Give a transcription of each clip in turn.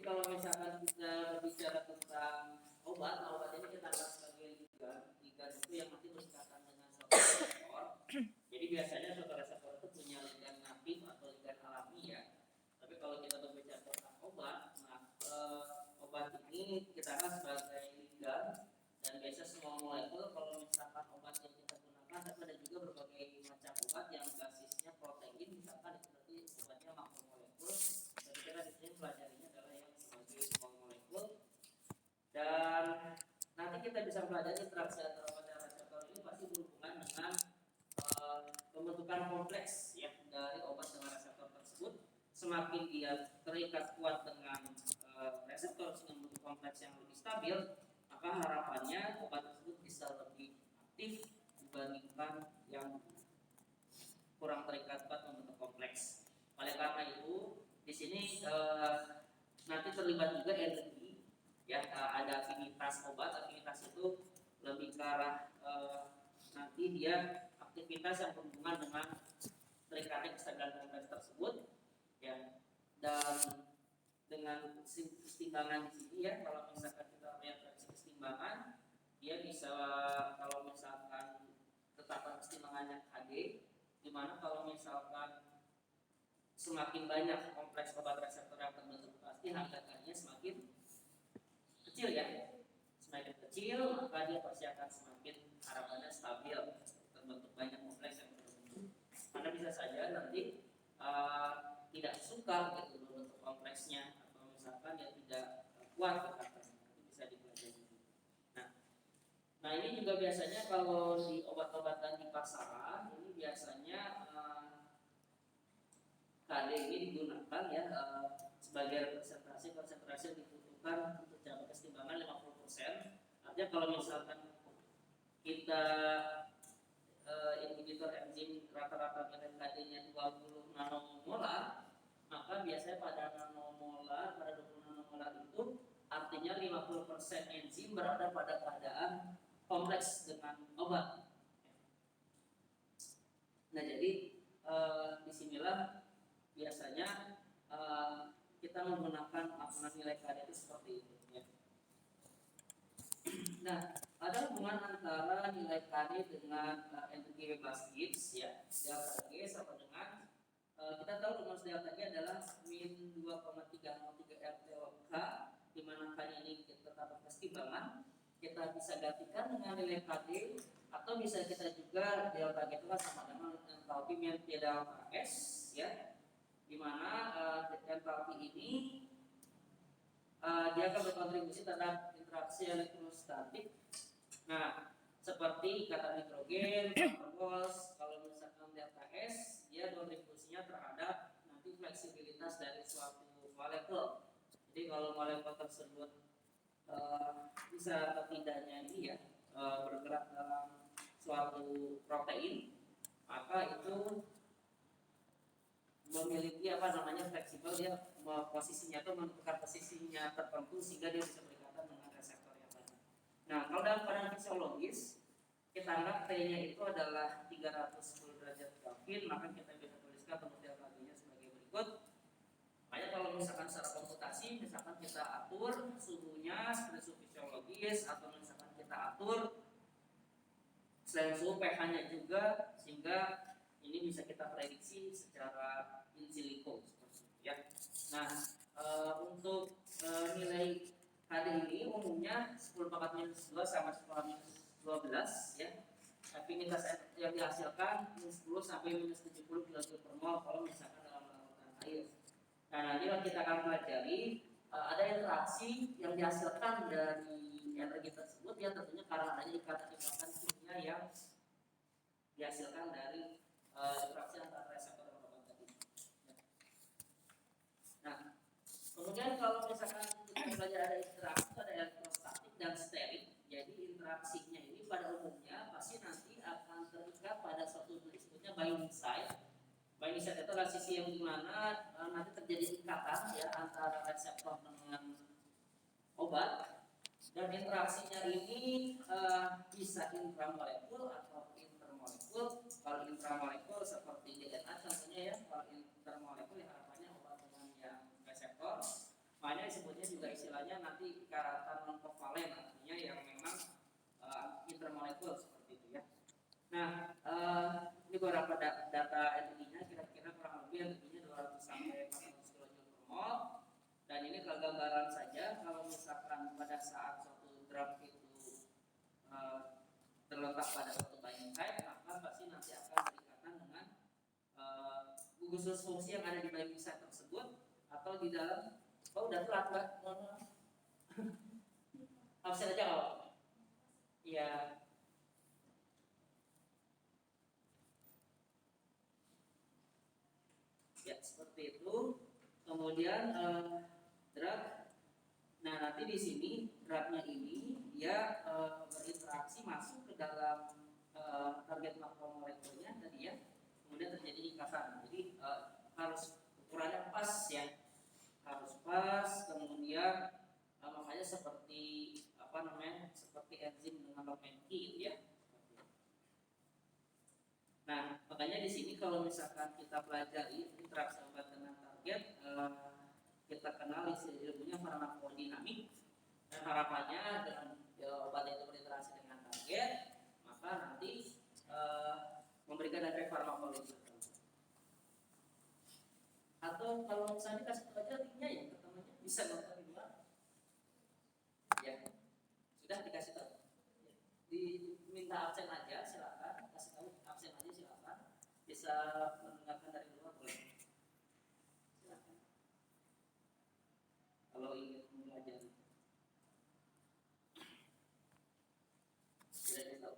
kalau misalkan kita berbicara tentang obat ini kita anggap sebagai ligan itu yang nanti berkaitan dengan suatu reseptor. Jadi biasanya suatu reseptor itu punya ligan natif atau ligan alami ya. Tapi kalau kita berbicara tentang obat, obat ini kita anggap sebagai ligan, dan biasa semua molekul kalau misalkan obat yang kita gunakan, tapi ada juga berbagai macam obat yang basisnya protein, misalkan itu berarti obatnya makromolekul. Saya kira di sini pelajarinya adalah yang sebagai small molekul, dan nanti kita bisa pelajari interaksi antara obat dan reseptor ini pasti berhubungan dengan pembentukan kompleks ya dari obat dengan reseptor tersebut. Semakin dia terikat kuat dengan reseptor sehingga membentuk kompleks yang lebih stabil, maka harapannya obat tersebut bisa lebih aktif dibandingkan yang kurang terikat kuat membentuk kompleks. Oleh karena itu, di sini nanti terlibat juga energi, ya ada afinitas obat. Afinitas itu lebih ke arah nanti dia aktivitas yang berhubungan dengan terikatnya kestabilan kompleks tersebut, ya. Dan dengan keseimbangan di sini ya, kalau misalkan kita lihat dari keseimbangan, dia bisa kalau misalkan tetapkan keseimbangannya KD, dimana kalau misalkan semakin banyak kompleks obat reseptor yang terbentuk, pasti harganya semakin kecil ya. Semakin kecil, maka dia pasti akan semakin harapannya stabil, terbentuk banyak kompleks yang terbentuk. Karena bisa saja nanti tidak suka gitu bentuk kompleksnya, atau misalkan dia tidak kuat katakannya, itu bisa dipelajari. Nah ini juga biasanya kalau di obat-obatan di pasaran ini biasanya KD ini digunakan ya sebagai konsentrasi yang dibutuhkan untuk capai keseimbangan 50%. Artinya kalau misalkan kita inhibitor enzim rata-rata KD-nya 20 nanomolar, maka biasanya pada 20 nanomolar itu artinya 50% enzim berada pada keadaan kompleks dengan obat. Nah jadi disinilah biasanya kita menggunakan nilai KD itu seperti itu ya. Nah, ada hubungan antara nilai KD dengan energi bebas Gibbs ya. Delta G sama dengan kita tahu rumus delta G adalah min 2,303 RTOK, di mana K ini kita tetap keseimbangan. Kita bisa gantikan dengan nilai KD, atau bisa kita juga delta G itu sama dengan entalpi min P delta S ya, di mana entalpi ini dia akan berkontribusi terhadap interaksi elektrostatik. Nah, seperti ikatan nitrogen, Walsh, kalau misalkan delta S, dia kontribusinya terhadap nanti fleksibilitas dari suatu molekul. Jadi kalau molekul tersebut bisa atau tidaknya ini ya bergerak dalam suatu protein, maka itu memiliki fleksibel, dia posisinya itu menentukan posisinya tertentu sehingga dia bisa berikatan dengan reseptor yang banyak. Nah, kalau dalam keadaan fisiologis kita anggap T-nya itu adalah 310 derajat Kelvin, maka kita bisa tuliskan bentuk delta G-nya sebagai berikut. Makanya kalau misalkan secara komputasi, misalkan kita atur suhunya seperti suhu fisiologis, atau misalkan kita atur selain suhu pH-nya juga, sehingga ini bisa kita prediksi secara in silico seperti itu ya. Nah, untuk nilai KD ini umumnya 10⁻⁻² sama 10⁻12 ya. Afinitas yang dihasilkan min 10 sampai minus 70 kJ/mol kalau misalkan dalam larutan air. Nah, nanti kita akan pelajari ada interaksi yang dihasilkan dari energi tersebut ya, tentunya karena adanya ikatan-ikatan kimia yang dihasilkan dari interaksi antara reseptor dan obat tadi. Nah, kemudian kalau misalkan kita belajar ada interaksi, ada elektrostatik dan sterik. Jadi interaksinya ini pada umumnya pasti nanti akan terikat pada suatu disebutnya binding site. Binding site itu adalah sisi yang dimana nanti terjadi ikatan ya antara reseptor dengan obat. Dan interaksinya ini bisa intramolekul atau intermolekul. Kalau intramolekul seperti DNA contohnya ya, kalau intermolekul ya harapannya obat dengan yang reseptor, makanya disebutnya juga istilahnya nanti karatan non kovalen, artinya yang memang intermolekul seperti itu ya. Nah, ini beberapa data energinya, kira-kira kurang lebih energinya 200 sampai 400 kJ per mol. Dan ini kegambaran saja kalau misalkan pada saat suatu drug itu terletak pada suatu binding site, maka pasti nanti akan berikatan dengan gugus fungsi yang ada di binding site tersebut atau di dalam. Oh, udah telat Mbak. Absen aja kalau. Iya. Ya, seperti itu. Kemudian drug. Nah, nanti di sini drugnya ini dia berinteraksi masuk ke dalam target makromolekulnya tadi ya. Kemudian terjadi ikatan. Jadi harus ukurannya pas ya. Harus pas. Kemudian makanya seperti seperti enzim dengan lomenki ya. Nah, makanya di sini kalau misalkan kita pelajari interaksi obat dengan target, kita kenal ilmunya farmakodinamik, dan harapannya dengan obat itu berinteraksi dengan target, maka nanti memberikan efek farmakologis. Atau kalau misalnya kasih tahu aja linknya ya ke temannya, bisa nonton di luar. Ya, sudah dikasih tahu. Diminta absen aja, silakan. Kasih tahu absen aja silakan. Bisa mendengarkan dari luar boleh. Silakan. Kalau ingin belajar. Tidak tahu.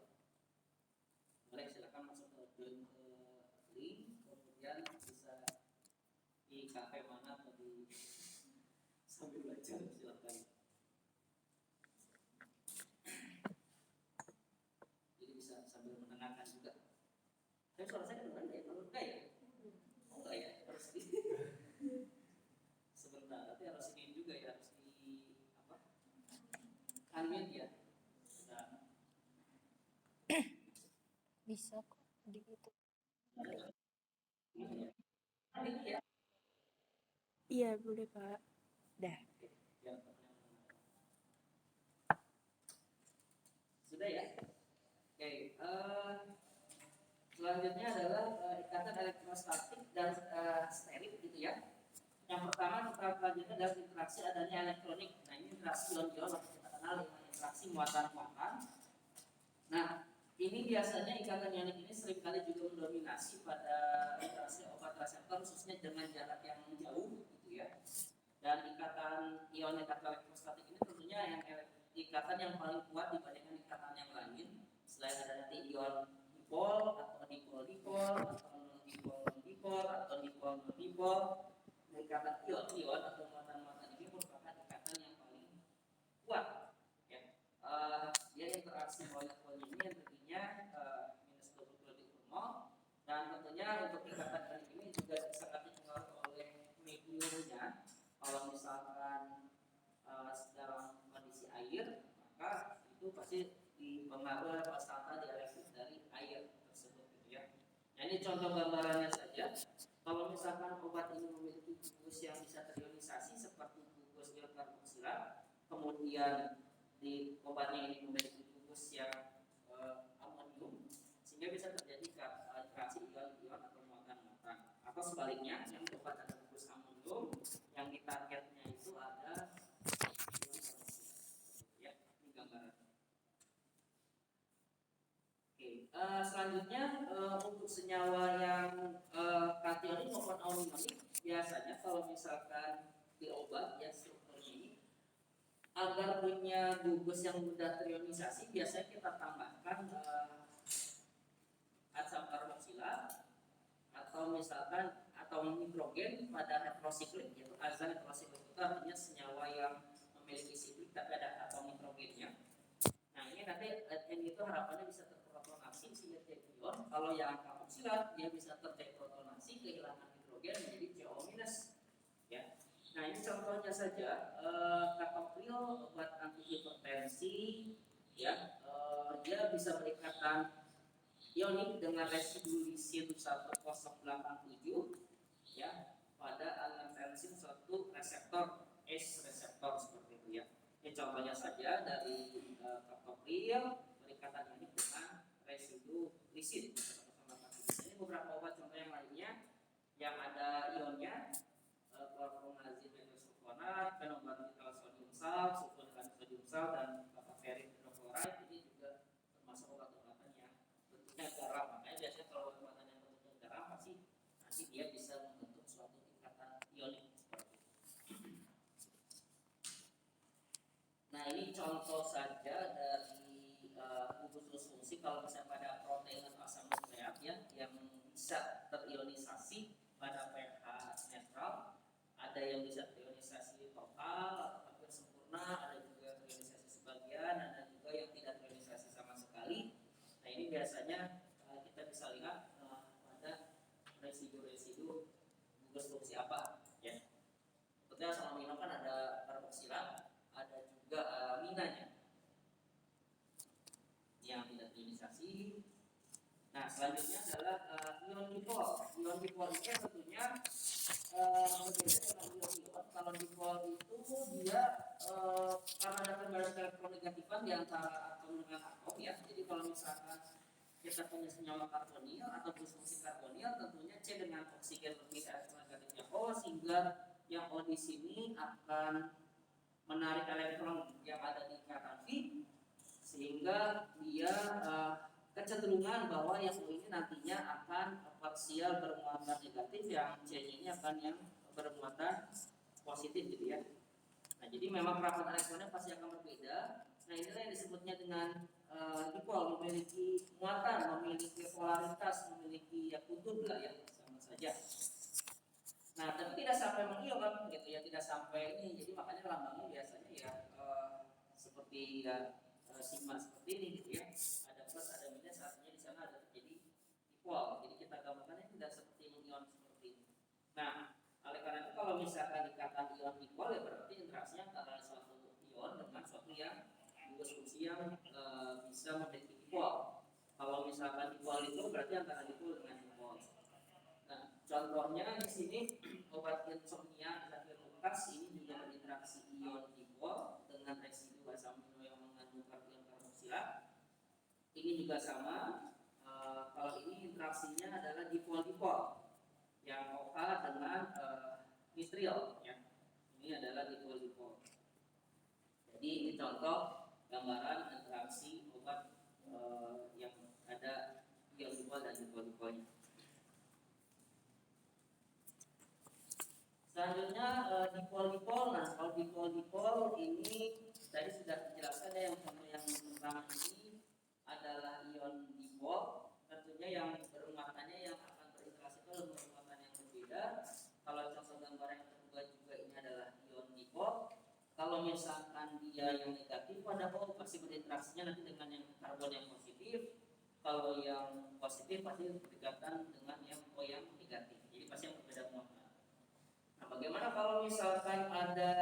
Boleh silakan masuk ke link, kemudian bisa di kafe mana atau di sambil belajar silakan. Jadi bisa sambil mendengarkan juga. Tapi suara saya kedengaran ya? Kalau enggak ya? Oh enggak ya? Harus di sebentar, tapi harus ini juga ya, harus di unmute ya. Bisa kok di itu. Iya boleh Pak. Dah. Sudah ya. Oke. Selanjutnya adalah ikatan elektrostatik dan sterik gitu ya. Yang pertama kita pelajari adalah interaksi adanya elektronik. Nah ini interaksi ion-ion atau kita kenal dengan interaksi muatan-muatan. Nah ini biasanya ikatan ionik ini seringkali juga mendominasi pada interaksi obat reseptor khususnya dengan jarak yang jauh gitu ya. Dan ikatan ionik atau elektrostatik ini tentunya yang ikatan yang paling kuat dibandingkan ikatan yang lain. Selain ada nanti ion dipol atau dipol-dipol atau non-dipol-non-dipol atau dipol-non-dipol. Ikatan ion-ion atau muatan-muatan ini merupakan ikatan yang paling kuat ya. Dia interaksi molekul ini energinya minus 20 kJ per mol, dan tentunya untuk ikatan ini juga sangat dipengaruhi oleh mediumnya. Kalau misalkan dalam kondisi air, maka itu pasti dipengaruhi oleh konstan dielektrik dari air tersebut gitu ya. Nah ini contoh gambarannya saja. Kalau misalkan obat ini memiliki gugus yang bisa terionisasi seperti gugus ion karboksilat, kemudian di obatnya ini memiliki gugus yang amonium, sehingga bisa terjadi interaksi ion-ion atau muatan-muatan. Atau sebaliknya, yang obat ada gugus amonium, yang di targetnya itu ada ya, ini gambaran. Oke, selanjutnya untuk senyawa yang kationik maupun anionic, biasanya kalau misalkan di obat ya strukturnya ini agar punya gugus yang mudah terionisasi, biasanya kita tambahkan asam karboksilat atau misalkan atau nitrogen pada heterosiklik, yaitu azan heterosiklik itu artinya senyawa yang memiliki siklik tapi ada atom nitrogennya. Nah ini nanti ini itu harapannya bisa terprotonasi sehingga jadi ion. Kalau yang karboksilat dia bisa terdeprotonasi kehilangan nitrogen menjadi CO- ya. Nah ini contohnya saja captopril obat anti hipertensi ya, dia bisa berikatan ionik dengan residu lisin 1087 ya pada angiotensin suatu reseptor ACE reseptor seperti contohnya saja dari captopril, peningkatan ionik dengan residu lisin. Ini beberapa obat contoh yang lainnya yang ada ionnya, chlorpromazine metosulfonat, phenobarbital sodium salt, sulfonat sodium salt, dan papaverin hidrochloride. Ini juga termasuk obat-obatan yang bentuknya garam. Makanya biasanya kalau obat-obatan yang bentuknya garam pasti nanti dia bisa membentuk suatu tingkatan ionik. Nah, ini contoh saja dari gugus fungsi kalau misalnya pada protein atau asam nukleat ya yang bisa terionisasi pada pH netral, ada yang bisa terionisasi total atau hampir sempurna, ada juga terionisasi sebagian, ada juga yang tidak terionisasi sama sekali. Nah, ini biasanya kita bisa lihat pada residu-residu gugus fungsi apa ya. Seperti asam amino kan ada karboksilat, ada juga aminanya yang tidak terionisasi. Nah, selanjutnya adalah ion dipol. Ion dipol itu tentunya berbeda dengan ion ion. Kalau dipol itu dia karena ada perbedaan elektronegatifan di antara atom dengan atom ya. Jadi kalau misalkan kita punya senyawa karbonil atau fungsi karbonil, tentunya C dengan oksigen lebih elektronegatifnya O, sehingga yang O di sini akan menarik elektron yang ada di ikatan V, sehingga dia kecenderungan bahwa yang O ini nantinya akan parsial bermuatan negatif, yang C ini akan yang bermuatan positif gitu ya. Nah, jadi memang kerapat elektronnya pasti akan berbeda. Nah, inilah yang disebutnya dengan dipol, memiliki muatan, memiliki polaritas, memiliki ya kutub lah ya, sama saja. Nah, tapi tidak sampai mengion gitu ya, tidak sampai ini. Jadi makanya lambangnya biasanya ya seperti ya sigma seperti ini gitu ya. Ada plus, ada minus, artinya di sana ada terjadi dipol. Jadi kita gambarkannya tidak seperti mengion seperti ini. Nah, oleh karena itu kalau misalkan dikatakan ion dipol ya berarti interaksinya antara suatu ion dengan suatu yang gugus fungsi yang bisa memiliki dipol. Kalau misalkan dipol itu berarti antara dipol dengan dipol. Nah, contohnya di sini obat insomnia Lafirukas ini juga berinteraksi ion dipol dengan residu asam amino yang mengandung karbon karboksilat. Ini juga sama. Kalau ini interaksinya adalah dipol-dipol yang OH dengan nitril ya. Ini adalah dipol-dipol. Jadi ini contoh gambaran interaksi obat yang ada ion dipol dan dipol-dipolnya. Selanjutnya dipol-dipol. Nah, kalau dipol-dipol ini tadi sudah dijelaskan ya, yang contoh yang pertama ini adalah ion dipol. Tentunya yang bermuatannya yang akan berinteraksi itu bermuatan yang berbeda. Kalau contoh gambar yang kedua juga ini adalah ion dipol. Kalau misalkan dia yang negatif pada O pasti berinteraksinya nanti dengan yang karbon yang positif. Kalau yang positif pasti berdekatan dengan yang O yang negatif. Jadi pasti yang berbeda muatan. Nah, bagaimana kalau misalkan ada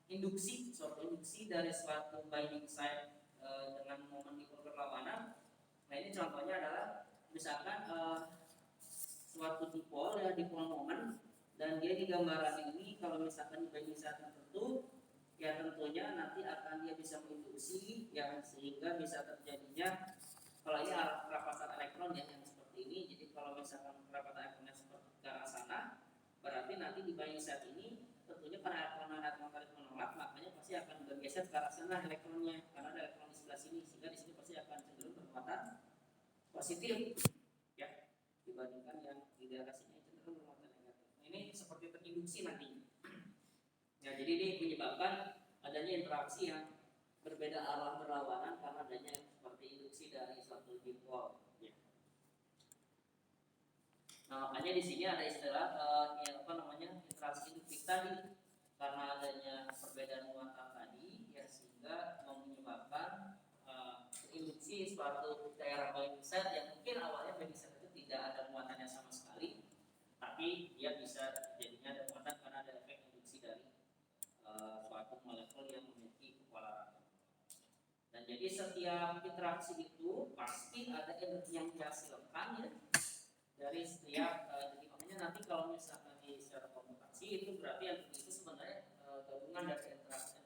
induksi, suatu induksi dari suatu binding site dengan momen dipol berlawanan? Nah, ini contohnya adalah misalkan suatu dipol ya, dipol momen, dan dia di gambaran ini kalau misalkan di binding site tertentu, ya tentunya nanti akan dia bisa menginduksi ya, sehingga bisa terjadinya kalau ini kerapatan elektron ya, yang seperti ini. Jadi kalau misalkan kerapatan elektronnya seperti ke arah sana, berarti nanti di binding site ini tentunya karena elektron tarik menolak, makanya pasti akan bergeser ke arah sana elektronnya, karena ada elektron di sebelah sini, sehingga di sini pasti akan cenderung bermuatan positif ya, dibandingkan yang di daerah sini cenderung bermuatan negatif. Nah, ini seperti terinduksi nanti ya. Jadi ini menyebabkan adanya interaksi yang berbeda arah berlawanan karena adanya seperti induksi dari suatu dipol ya. Nah, makanya di sini ada istilah interaksi induktif tadi, karena adanya perbedaan muatan tadi ya, sehingga menyebabkan induksi suatu daerah binding site yang mungkin awalnya binding site itu tidak ada muatannya sama sekali, tapi dia bisa jadinya ada muatan karena ada efek induksi dari suatu molekul yang memiliki kepolaratan. Dan jadi setiap interaksi itu pasti ada energi yang dihasilkan ya dari setiap jadi makanya nanti kalau misalkan di secara komputasi itu berarti yang itu sebenarnya gabungan dari interaksi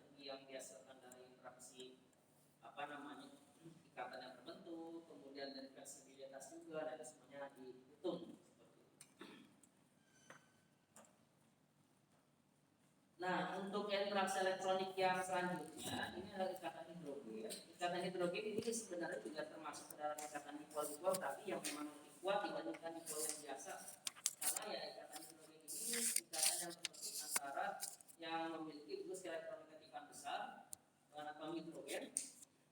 ikatan yang terbentuk, kemudian dari fleksibilitas juga, dan semuanya dihitung seperti itu. Nah, untuk interaksi elektronik yang selanjutnya ini adalah ikatan hidrogen. Ikatan hidrogen ini sebenarnya juga termasuk ke dalam ikatan dipol-dipol, tapi yang memang lebih kuat dibandingkan dipol yang biasa. Karena ya ikatan hidrogen ini ikatan yang terbentuk antara yang memiliki gugus elektronik ketipan besar dengan atom hidrogen,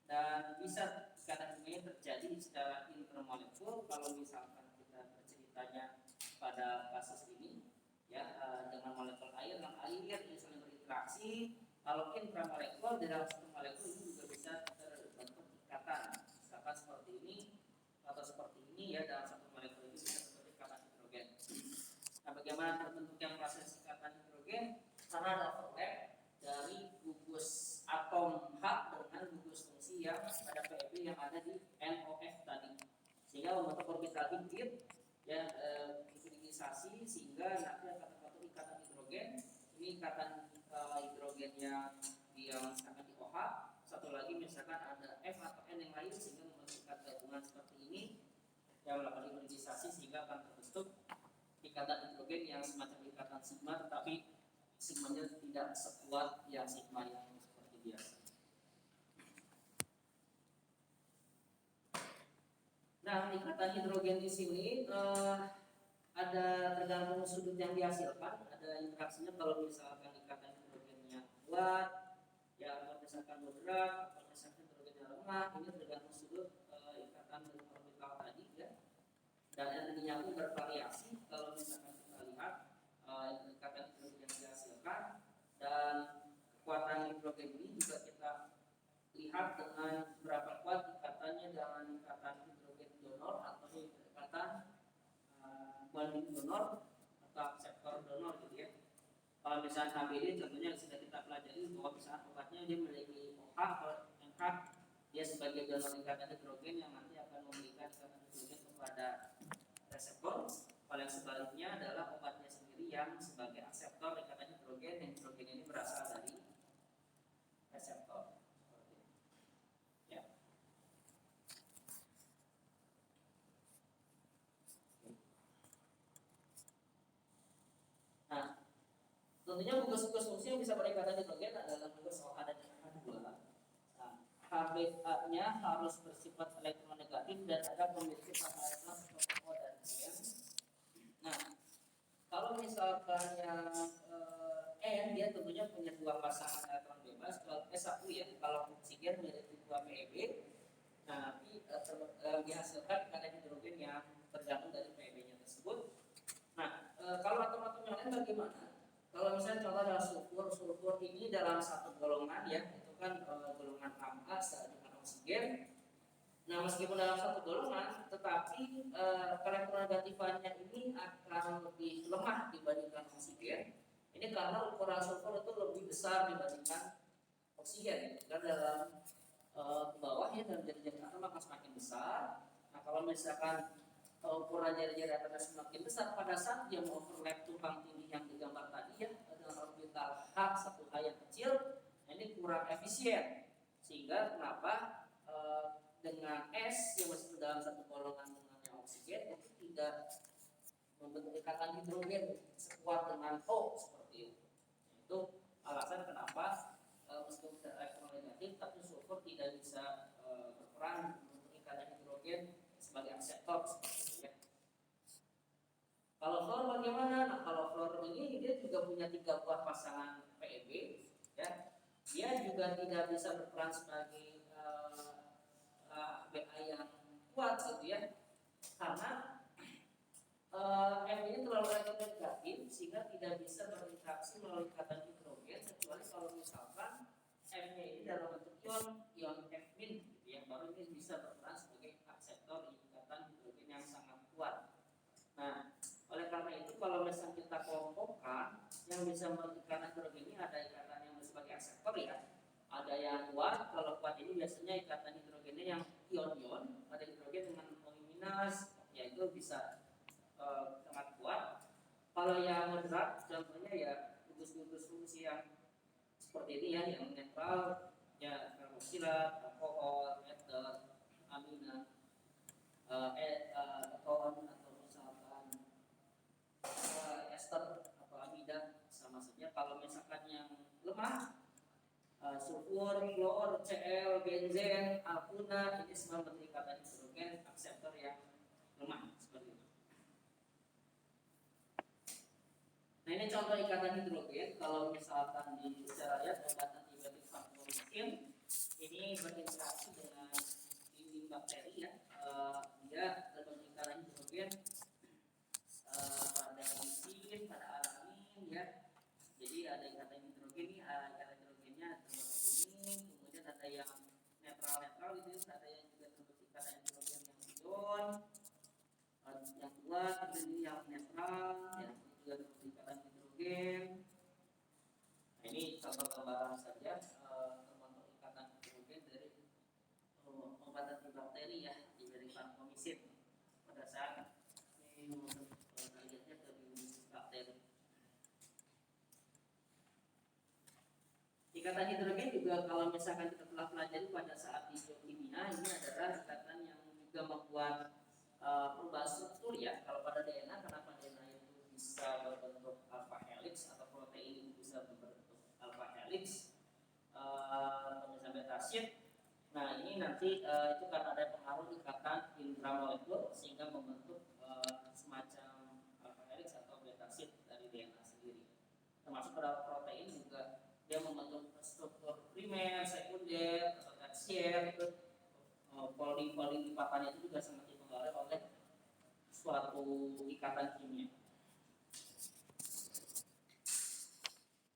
dan bisa ikatan ini terjadi secara intermolekul. Kalau misalkan kita berceritanya pada kasus ini ya, dengan molekul air dan air yang saling berinteraksi. Kalau intramolekul di dalam satu molekul ini juga bisa terbentuk ikatan, misalkan seperti ini atau seperti ini ya, dalam satu molekul ini bisa terbentuk ikatan hidrogen. Nah, bagaimana terbentuknya proses ikatan hidrogen? Karena ada overlap dari gugus atom H dengan gugus fungsi yang pada PEB yang ada di NOF tadi, sehingga membentuk orbital hibrid ya, hibridisasi, sehingga nanti akan terbentuk ikatan hidrogen. Ini ikatan hidrogen yang akan di OH. Satu lagi misalkan ada F atau N yang lain, sehingga membentuk ikatan gabungan seperti ini yang melakukan hibridisasi, sehingga akan terbentuk ikatan hidrogen yang semacam ikatan sigma, tetapi sigmanya tidak sekuat yang sigma yang seperti biasa. Nah, ikatan hidrogen di sini ada tergantung sudut yang dihasilkan, ada interaksinya. Kalau misalkan ikatan hidrogennya kuat, ya, atau misalkan moderat, atau misalkan hidrogennya lemah, ini tergantung sudut ikatan orbital tadi ya. Dan energinya pun bervariasi. Kalau misalkan kita lihat ikatan hidrogen yang dihasilkan dan kekuatan hidrogen ini juga kita lihat dengan berapa kuat ikatannya dengan ikatan hidrogen donor atau ikatan banding donor atau akseptor donor gitu ya. Kalau misalnya HBD contohnya sudah kita pelajari bahwa misalnya obatnya dia memiliki OH atau NH, dia sebagai donor ikatan hidrogen yang nanti akan memberikan ikatan hidrogen kepada reseptor. Kalau yang sebaliknya adalah obatnya sendiri yang sebagai akseptor ikatan hidrogen, dan hidrogen ini berasal dari reseptor. Ya. Nah, tentunya gugus-gugus fungsi yang bisa berikatan hidrogen adalah gugus OH dan NH2. Nah, HBA-nya harus bersifat elektronegatif dan ada memiliki paralel seperti O dan N. Nah, kalau misalkan yang N, dia tentunya punya dua pasangan elektron bebas. Kalau S1 ya, kalau oksigen memiliki dua PeB. Nah, nanti dihasilkan ikatan hidrogen yang tergantung dari PeB-nya tersebut. Nah, kalau atom-atom yang lain bagaimana? Kalau misalnya contoh adalah sulfur ini dalam satu golongan ya, itu kan golongan A dengan oksigen. Nah, meskipun dalam satu golongan, tetapi elektronegatifannya ini akan lebih lemah dibandingkan oksigen. Ini karena ukuran sulfur itu lebih besar dibandingkan oksigen. Karena dalam bawahnya dalam jari-jari atom akan semakin besar. Nah, kalau misalkan ukuran jari-jari atomnya semakin besar, pada saat dia overlap tumpang tindih yang digambar tadi ya, dengan orbital H1H yang kecil, ini kurang efisien. Sehingga kenapa dengan S yang masih dalam satu golongan dengan yang oksigen itu tidak membentuk ikatan hidrogen sekuat dengan O seperti itu. Itu alasan kenapa meskipun elektronegatif tapi sulfur tidak bisa berperan untuk ikatan hidrogen sebagai akseptor seperti itu ya. Kalau fluor bagaimana? Nah, kalau fluor ini dia juga punya 3 buah pasangan PeB ya. Dia juga tidak bisa berperan sebagai BA yang kuat gitu ya. Karena F ini terlalu elektronegatif sehingga tidak bisa berinteraksi melalui ikatan hidrogen, kecuali kalau misalkan F-nya ini dalam bentuk ion F- gitu ya, baru ini bisa berperan sebagai akseptor ikatan hidrogen yang sangat kuat. Nah, oleh karena itu kalau misalnya kita kelompokkan yang bisa ikatan hidrogen ini ada ikatan yang sebagai akseptor ya. Ada yang kuat, kalau kuat ini biasanya ikatan hidrogennya yang ion-ion, ada hidrogen dengan O-, yaitu bisa sangat kuat. Kalau yang moderat, contohnya ya gugus-gugus fungsi yang seperti ini ya, yang netral, ya karboksilat, alkohol, eter, amina, keton atau misalkan ester atau amida sama saja. Kalau misalkan yang lemah, sulfur, fluor, Cl, benzen, alkuna, ini semua bentuk ikatan hidrogen akseptor yang lemah seperti itu. Nah ini contoh ikatan hidrogen. Kalau misalkan secara lihat obat antibiotik vancomycin ini berinteraksi dengan dinding bakteri ya. Dia terbentuk ikatan hidrogen pada lisin, pada alamin ya. Jadi ada ikatan hidrogen nih, ikatan hidrogennya terbentuk ini, kemudian ada yang netral itu, ada yang juga terbentuk ikatan hidrogen yang ion, yang kuat, kemudian yang netral, ya ini juga terbentuk ikatan hidrogen. Nah ini contoh gambaran saja terbentuk ikatan hidrogen dari obat antibakteri ya, dari vancomycin pada saat lihatnya ke bakteri. Ikatan hidrogen juga kalau misalkan kita telah pelajari pada saat di biokimia, ini adalah ikatan yang juga membuat perubahan struktur ya. Kalau pada DNA, kenapa DNA itu bisa berbentuk alpha helix atau protein itu bisa berbentuk alpha helix atau misalnya beta sheet. Nah ini nanti itu karena ada pengaruh ikatan intramolekul sehingga membentuk semacam alpha helix atau beta sheet dari DNA sendiri. Termasuk pada protein juga dia membentuk struktur primer, sekunder, atau tersier itu polling lipatannya itu juga sangat dipengaruhi oleh suatu ikatan kimia.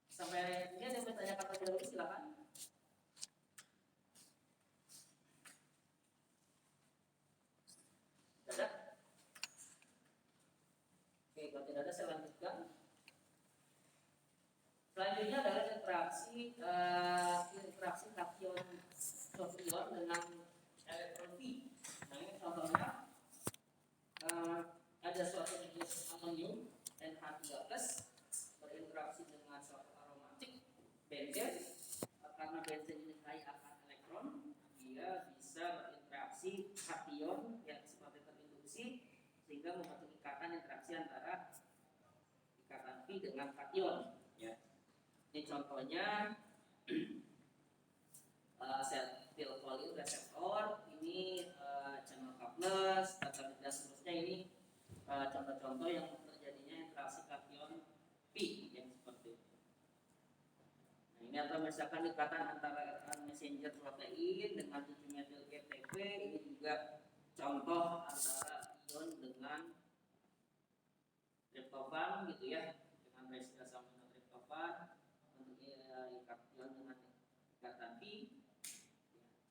Sampai ini ada yang bertanya kata dulu silakan. Ada? Oke, kalau tidak ada saya lanjutkan. Selanjutnya adalah interaksi kation sofion dengan elektron V. Nah ini contohnya ada suatu jenis amonium NH3+ berinteraksi dengan suatu aromatik benzen. Karena benzen ini kaya akan elektron, dia bisa berinteraksi kation yang seperti terinduksi sehingga membentuk ikatan interaksi antara ikatan V dengan kation. Ya. Ini contohnya acetylcholine reseptor, ini channel K+, dan seterusnya. Ini contoh-contoh yang terjadinya interaksi kation P yang seperti itu. Nah ini atau misalkan ikatan antara messenger protein dengan 7-metyl GTP, ini juga contoh antara ion dengan triptofan gitu ya, dengan residus amino triptofan ion dengan ikatan P.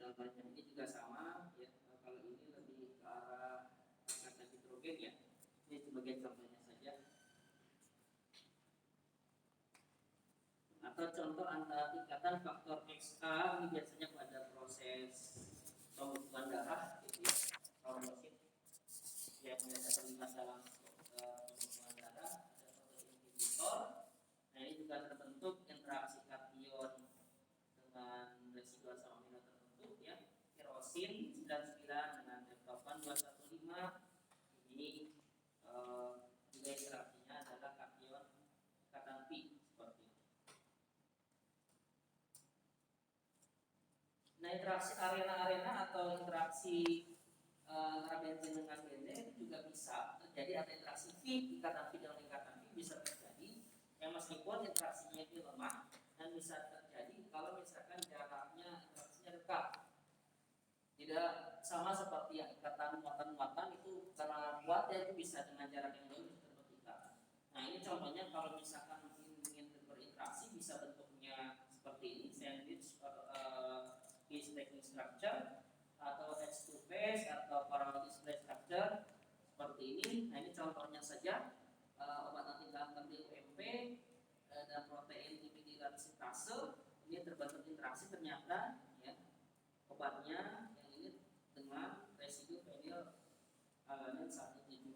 Contohnya ini juga sama ya, kalau ini lebih ke arah ikatan hidrogen ya. Ini sebagai contohnya saja. Atau contoh antara ikatan faktor XA, ini biasanya pada proses pembentukan darah gitu ya, trombosit yang biasa terlibat dalam pembentukan darah, ada protein inhibitor. Nah ini juga terbentuk interaksi kation dengan residu asam amino tertentu ya, tirosin 99 dengan triptofan 215. Ini juga interaksinya adalah kation ikatan P seperti itu. Nah interaksi arena atau interaksi antara benzen dengan benzen juga bisa terjadi. Ada interaksi V, ikatan V dengan ikatan V bisa terjadi yang meskipun interaksinya itu lemah, dan bisa terjadi kalau misalkan jaraknya interaksinya dekat. Tidak sama seperti yang ikatan muatan-muatan itu karena kuat ya, itu bisa dengan jarak yang jauh terbentuk ikatan. Nah ini contohnya kalau misalkan ingin berinteraksi bisa bentuknya seperti ini, sandwich phase stacking structure atau H2 phase atau parallel display structure seperti ini. Nah ini contohnya saja obat anti kanker di UMP dan protein imidiran sintase ini terbentuk interaksi ternyata ya, obatnya yang ini dengan residu fenil alanin 176 seperti ini.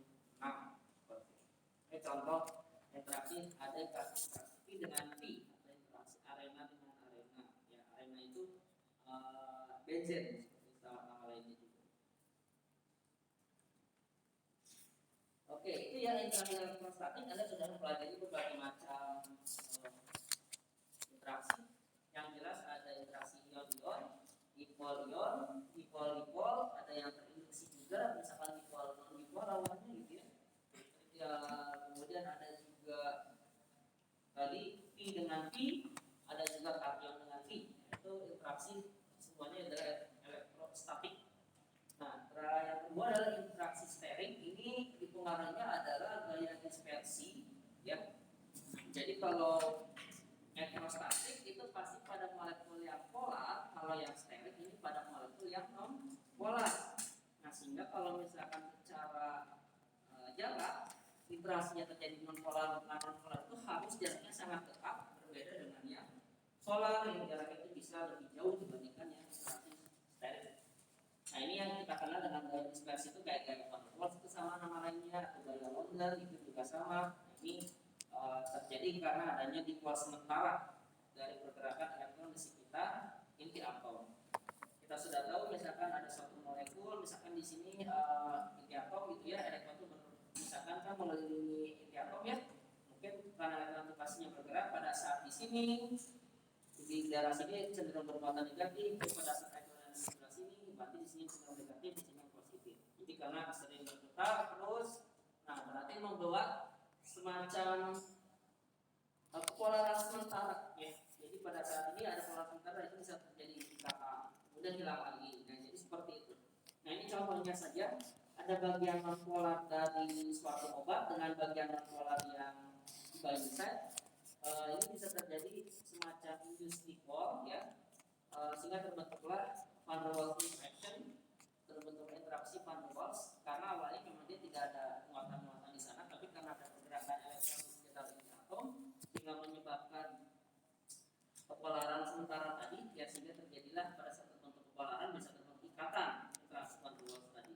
Ini contoh interaksi, ada interaksi P dengan P, ada interaksi arena dengan arena ya. Arena itu benzen seperti nama lainnya juga. Oke, itu yang interaksi elektrostatik. Anda sudah mempelajari berbagai macam interaksi. Yang jelas ada interaksi ion-ion, dipol-ion, dipol-dipol, ada yang terinduksi juga, misalkan dipol non-dipol lawannya gitu ya. Kemudian ada juga tadi P dengan P, ada juga kation dengan P. Itu interaksi semuanya adalah elektrostatik. Nah, yang kedua adalah interaksi steric. Ini dipengaruhinya adalah gaya dispersi, ya. Jadi kalau elektrostatik itu pasti pada molekul yang polar, kalau yang steric ini pada molekul yang non polar. Nah, sehingga kalau misalkan secara jarak interaksinya terjadi non polar dengan non polar itu harus jaraknya sangat dekat, berbeda dengan yang solar yang jaraknya itu bisa lebih jauh dibandingkan yang interaksi steric. Nah, ini yang kita kenal dengan gaya dispersi itu kayak gaya van der Waals itu sama nama lainnya, atau gaya London itu juga sama. Ini terjadi karena adanya dipol sementara dari pergerakan elektron di sekitar inti atom. Kita sudah tahu misalkan ada suatu molekul, misalkan di sini inti atom gitu ya, elektron itu misalkan kan mengelilingi inti atom ya. Mungkin karena elektron pastinya bergerak pada saat di sini di daerah sini cenderung bermuatan negatif, pada saat elektron di sebelah sini berarti di sini cenderung negatif, di sini positif. Jadi karena sering berputar terus, nah berarti membuat semacam polaran sementara ya. Jadi pada saat ini ada polaran sementara, itu bisa terjadi kakak, kemudian hilang lagi. Nah, jadi seperti itu. Nah, ini contohnya saja, ada bagian non polar dari suatu obat dengan bagian non polar yang dibagikan. Ini bisa terjadi semacam induced dipole ya, sehingga terbentuklah van der Waals interaction, terbentuk interaksi van der Waals karena awalnya memang dia tidak ada muatan-muatan di sana, tapi karena ada pergerakan elektron di sekitar inti atom sehingga menyebabkan kepolaran sementara tadi ya, sehingga terjadilah pada saat terbentuk kepolaran bisa terbentuk ikatan interaksi van der Waals tadi.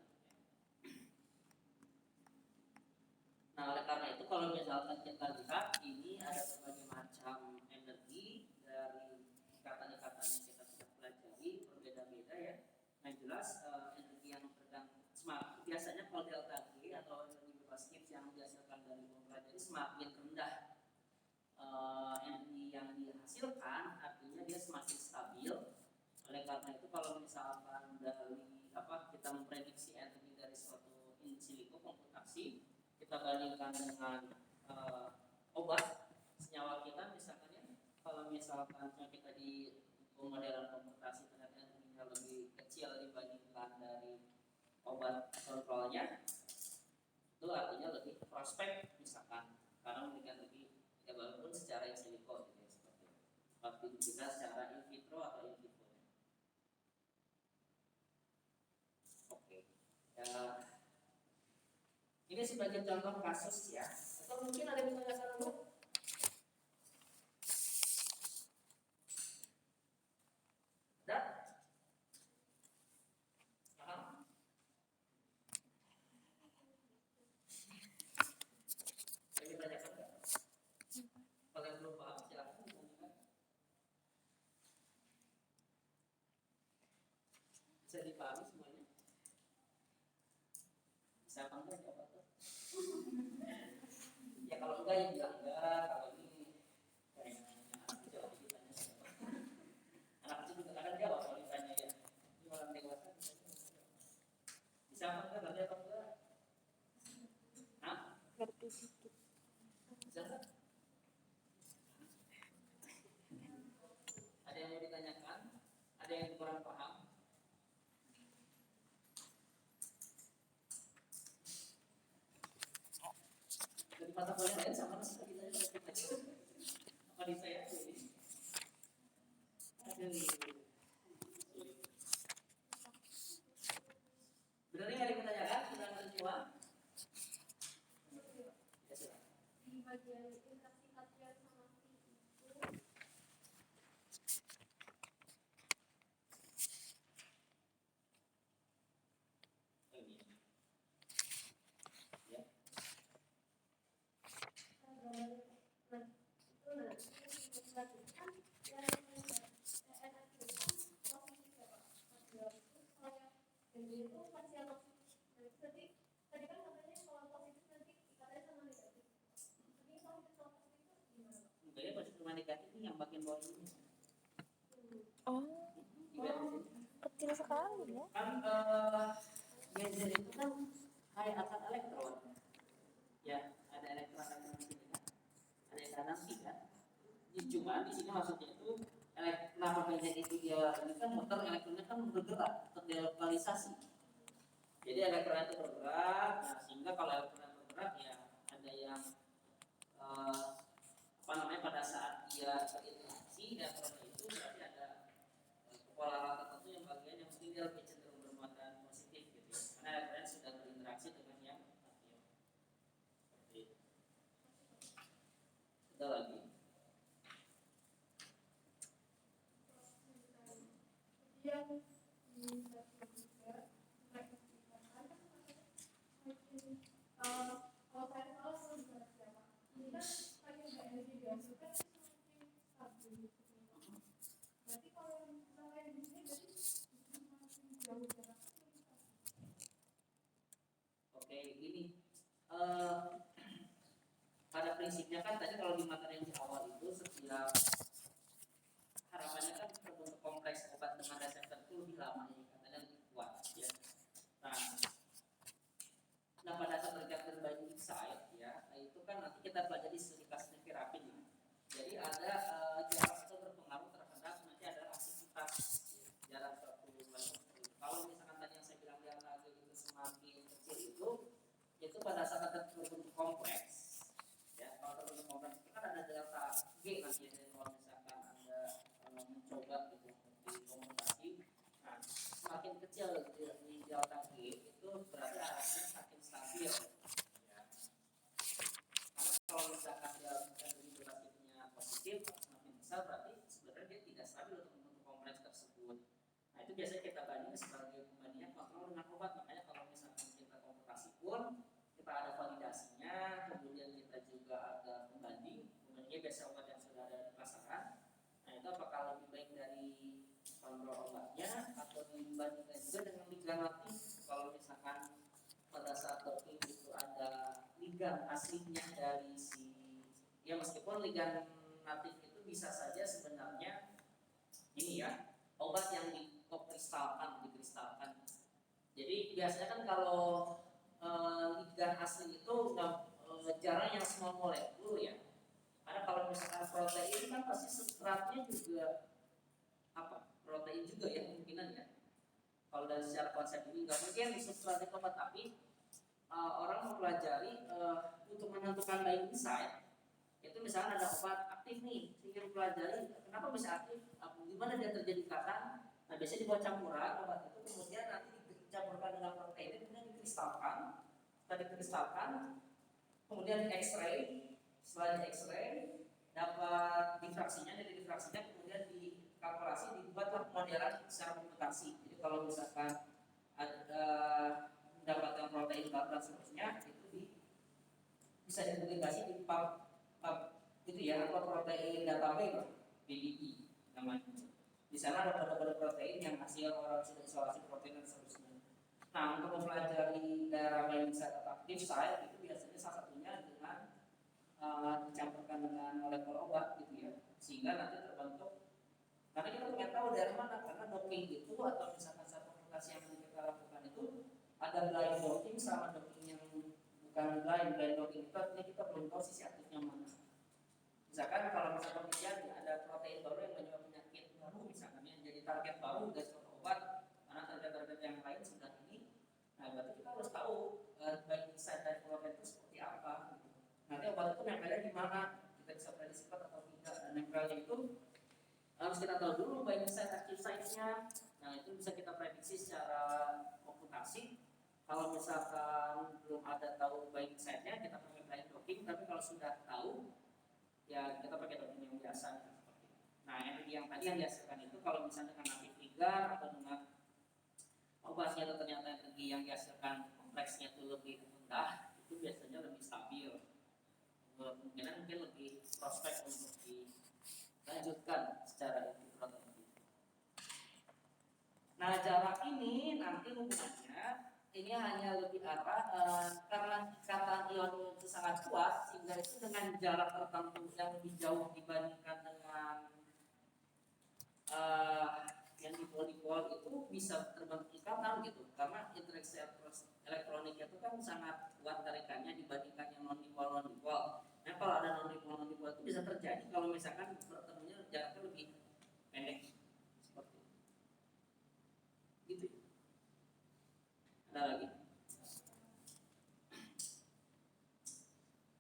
Nah, oleh karena itu kalau misalkan kita lihat ini ada berbagai macam energi dari ikatan-ikatan yang kita sudah pelajari berbeda-beda ya. Nah, jelas energi yang tergantung biasanya kalau delta G atau energi bebas Gibbs yang dihasilkan dari mempelajari semakin rendah energi yang dihasilkan, artinya dia semakin stabil. Oleh karena itu kalau misalkan dari kita memprediksi energi dari suatu in silico komputasi, kita bandingkan dengan obat senyawa kita misalkan ya, kalau misalkan kita di pemodelan komputasi ternyata energinya lebih kecil dibandingkan dari obat kontrolnya, itu artinya lebih prospek misalkan, karena memberikan lebih ya, walaupun secara in silico gitu ya, seperti itu. Tapi juga secara in vitro atau in vivo. Oke. Ini sebagai contoh kasus ya. Atau mungkin ada yang menanyakan dulu? Ada? Paham? Ada yang menanyakan enggak? Kalau yang belum paham silakan menanyakan. Bisa dipahami semuanya? Bisa apa enggak jawab tuh? Ya kalau enggak ya bilang enggak, kalau ini kayaknya anak kecil ditanya siapa? Anak kecil juga kadang jawab kalau ditanya ya. Ini orang dewasa bisa apa enggak, ngerti apa enggak? Hah? Ngerti sedikit. Bisa enggak? Ada yang mau ditanyakan? Ada yang kurang paham? Dari mata kuliah lain sama nggak sih kita apa di saya ini? Aduh. Benar nggak ada yang ditanyakan? Sudah ngerti semua? Ya sudah. Di bagian interaksi kation sama P itu Oh, ini. Ya. itu nanti dilanjutkan dan energi positif ini itu masih yang positif. Tadi tadi kan katanya kalau positif nanti ikatnya sama negatif. Ini positif sama positif itu gimana? Jadi positif sama negatif ini yang bagian bawah ini. Oh, Gimana sih? kecil sekali ya. Kan genzer itu kan kayak akan elektron. Ya, ada elektron di sini kan. Ada yang kanan tiga. Cuma di sini maksudnya itu kenapa genzer itu dia ini kan muter elektronnya kan bergerak, terdelokalisasi. Jadi elektron itu bergerak, nah sehingga kalau elektron bergerak ya ada yang apa namanya pada saat dia berinteraksi elektron itu berarti ada kepolaran tertentu yang bagian yang mungkin dia lebih cenderung bermuatan positif gitu ya. Karena elektron sudah berinteraksi dengan yang negatif. Seperti itu. Ada lagi. Yang kalau saya salah itu juga siapa? Ini kan pakai energi dihasilkan semakin stabil. Berarti kalau yang misalnya di sini berarti semakin jauh jarak. Oke, ini pada prinsipnya kan tadi kalau di materi yang di awal itu setiap harapannya kan terbentuk kompleks obat dengan reseptor itu lebih lama ya, katanya lebih kuat ya. Nah pada saat terjadi binding site ya, itu kan nanti kita pelajari studi kasus nevirapin ya. Jadi ada jarak itu berpengaruh terhadap nanti ada aktivitas ya, jarak suatu kalau misalkan tadi yang saya bilang delta G itu semakin kecil itu pada saat terbentuk kompleks ya, kalau terbentuk kompleks itu kan ada delta G nanti ya, kalau misalkan anda mencoba gitu di komunikasi, nah semakin kecil di delta G itu berarti arahnya semakin stabil ya. Karena kalau misalkan dia durasinya positif semakin besar berarti sebenarnya dia tidak stabil untuk membentuk kompleks tersebut. Nah itu biasanya kita bandingkan sebagai pembandingan kontrol dengan obat. Makanya kalau misalkan kita komputasi pun kita ada validasinya, kemudian kita juga ada pembandingnya biasa obat yang sudah ada di pasaran. Nah itu apakah lebih baik dari kontrol obatnya atau dibandingkan juga dengan ligan natif. Kalau misalkan pada saat doping itu ada ligan aslinya dari si ya, meskipun ligan natif itu bisa saja sebenarnya ini ya obat yang dikristalkan. Jadi biasanya kan kalau ligan asli itu jarang yang small molekul ya. Karena kalau misalkan protein kan pasti substratnya juga protein juga ya kemungkinan ya. Kalau dari secara konsep ini nggak mungkin substratnya obat, tapi orang mempelajari untuk menentukan binding site itu misalnya ada obat aktif nih, ingin pelajari kenapa bisa aktif, gimana dia terjadi ikatan. Nah biasanya dibuat campuran obat itu kemudian nanti dicampurkan dengan protein kemudian dikristalkan, kemudian di X-ray. Setelah di X-ray dapat difraksinya, dari difraksinya kemudian dikalkulasi, dibuatlah modelan secara komputasi. Jadi kalau misalkan ada mendapatkan protein baru dan seterusnya itu bisa dipublikasi di pub itu ya, atau protein database PDB namanya. Di sana ada kode-kode protein yang hasil orang sudah isolasi protein dan seterusnya. Nah untuk mempelajari daerah binding site atau active site itu biasanya salah satunya dengan dicampurkan dengan molekul obat gitu ya, sehingga nanti terbentuk. Karena kita pengen tahu daerah mana, karena docking itu atau misalkan satu komputasi yang kita lakukan itu ada blind docking sama docking yang bukan blind docking itu artinya kita belum tahu sisi aktifnya mana. Misalkan kalau misalkan penelitian ada protein baru yang menyebabkan penyakit baru misalkan yang jadi target baru dari suatu obat, karena target-target yang lain sudah ini. Nah berarti kita harus tahu binding site dari protein itu seperti apa. Nanti obat itu nempelnya di mana, kita bisa prediksi atau tidak. Dan nempelnya itu harus kita tahu dulu binding site active site-nya. Nah itu bisa kita prediksi secara komputasi. Kalau misalkan belum ada tahu binding site-nya, kita pakai blind docking. Tapi kalau sudah tahu, ya kita pakai docking yang biasa. Nah energi yang tadi yang dihasilkan itu kalau misalnya dengan natif ligan atau dengan obatnya itu ternyata energi yang dihasilkan kompleksnya itu lebih rendah, itu biasanya lebih stabil. Kemungkinan mungkin lebih prospek untuk dilanjutkan secara in vitro. Nah jarak ini nanti hubungannya ini hanya lebih karena ikatan ion itu sangat kuat sehingga itu dengan jarak tertentu yang lebih jauh dibandingkan dengan yang dipol-dipol itu bisa terbentuk ikatan gitu, karena interaksi elektronik itu kan sangat kuat tarikannya dibandingkan yang non-dipol. Nah kalau ada non-dipol itu bisa terjadi kalau misalkan bertemunya jaraknya lebih pendek seperti itu. Gitu. Ada lagi?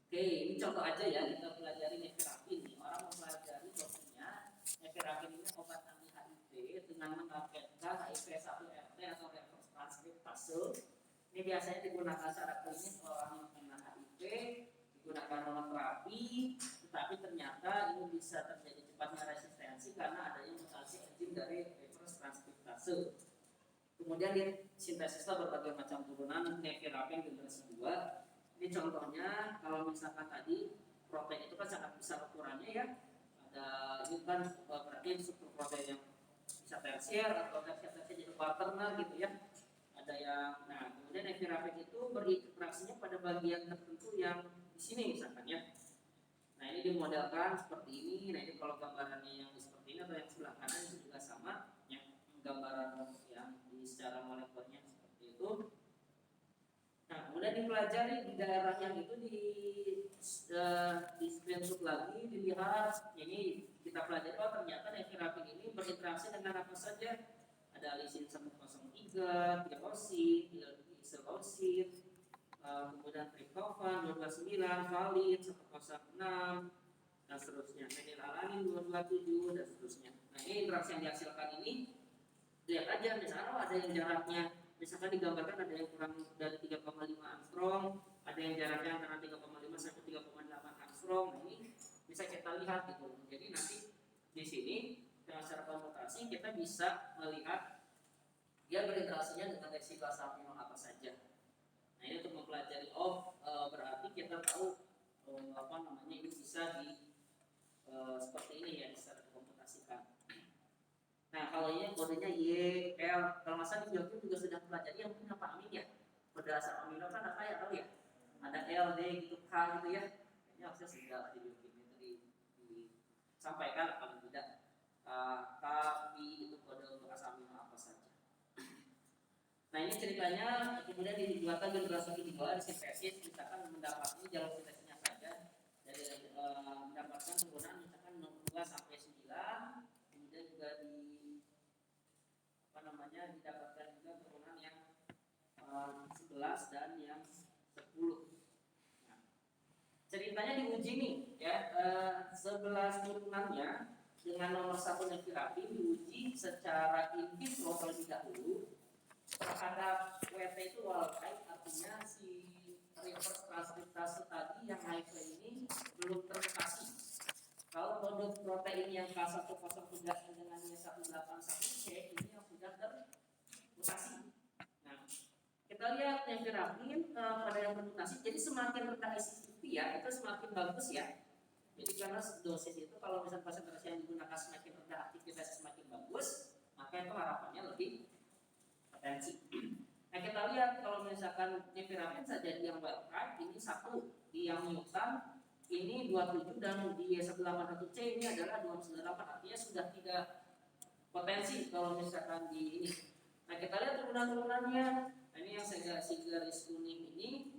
Oke, ini contoh aja ya, kita pelajari nevirapin nih. Orang mempelajari dokternya nevirapin ini obat anti HIV dengan menargetkan HIV1-RT atau reverse transkriptase. Ini biasanya digunakan secara klinis orang yang kena HIV, digunakan monoterapi, tetapi ternyata ini bisa terjadi cepatnya resistensi karena adanya mutasi enzim dari reverse transkriptase. Kemudian disintesislah berbagai macam turunan nevirapin generasi 2. Ini contohnya kalau misalkan tadi protein itu kan sangat besar ukurannya ya. Ada ini kan berarti struktur protein yang bisa tersier atau tersier jadi quaternary gitu ya. Ada yang kemudian nevirapin itu berinteraksinya pada bagian tertentu yang di sini misalkan ya. Nah ini dimodelkan seperti ini. Nah ini kalau gambarannya yang seperti ini atau yang sebelah kanan itu juga sama ya, gambaran yang di secara molekulernya seperti itu. Nah, kemudian dipelajari di daerah yang itu di screenshot lagi dilihat ini kita pelajari ternyata nevirapin ini berinteraksi dengan apa saja. Ada lisin 103, tirosin, isosin, kemudian triptofan 229, valin 106 dan seterusnya, fenilalanin 227 dan seterusnya. Nah, ini interaksi yang dihasilkan ini lihat aja misalnya ada yang jaraknya misalkan digambarkan ada yang kurang dari 3,5 angstrom, ada yang jaraknya antara 3,5 sampai 3,8 angstrom. Nah ini bisa kita lihat gitu. Jadi nanti di sini dengan secara komputasi kita bisa melihat dia berinteraksinya dengan residual amino apa saja. Nah ini untuk mempelajari berarti kita tahu ini bisa seperti ini ya bisa dikomputasikan. Nah kalau ini kodenya Y, L, kalau masa di biokim juga sudah pelajari yang punya Pak Amin ya. Berdasar amino kan apa ya tahu ya? Ada L, D, gitu, K gitu ya. Ini harusnya sudah di biokim itu disampaikan paling tidak K, I itu kode untuk asam amino apa saja. Nah ini ceritanya kemudian dibuatkan generasi kedua sintesis misalkan mendapatkan jalur sintesisnya saja dari mendapatkan penggunaan misalkan 2 sampai 9, kemudian juga didapatkan juga turunan yang 11 dan yang 10. Nah, ceritanya diuji nih ya, 11 turunannya dengan nomor 1 nevirapin diuji secara in vitro terlebih dahulu terhadap WT itu wild type, artinya si reverse transkriptase tadi yang HIV ini belum termutasi. Kalau produk protein yang K103 dengan Y181C ini yang sudah termutasi. Nah, kita lihat nevirapin pada yang termutasi, jadi semakin rendah IC50 ya, itu semakin bagus ya. Jadi karena dosis itu kalau misalnya konsentrasi yang digunakan semakin rendah, aktivitasnya semakin bagus, maka itu harapannya lebih potensi. Nah kita lihat kalau misalkan nevirapin saja di yang wild type ini 1, di yang mutan ini 27 dan di Y181C ini adalah 298, artinya sudah tidak potensi kalau misalkan di ini. Nah kita lihat turunan-turunannya. Nah, ini yang saya garis kuning ini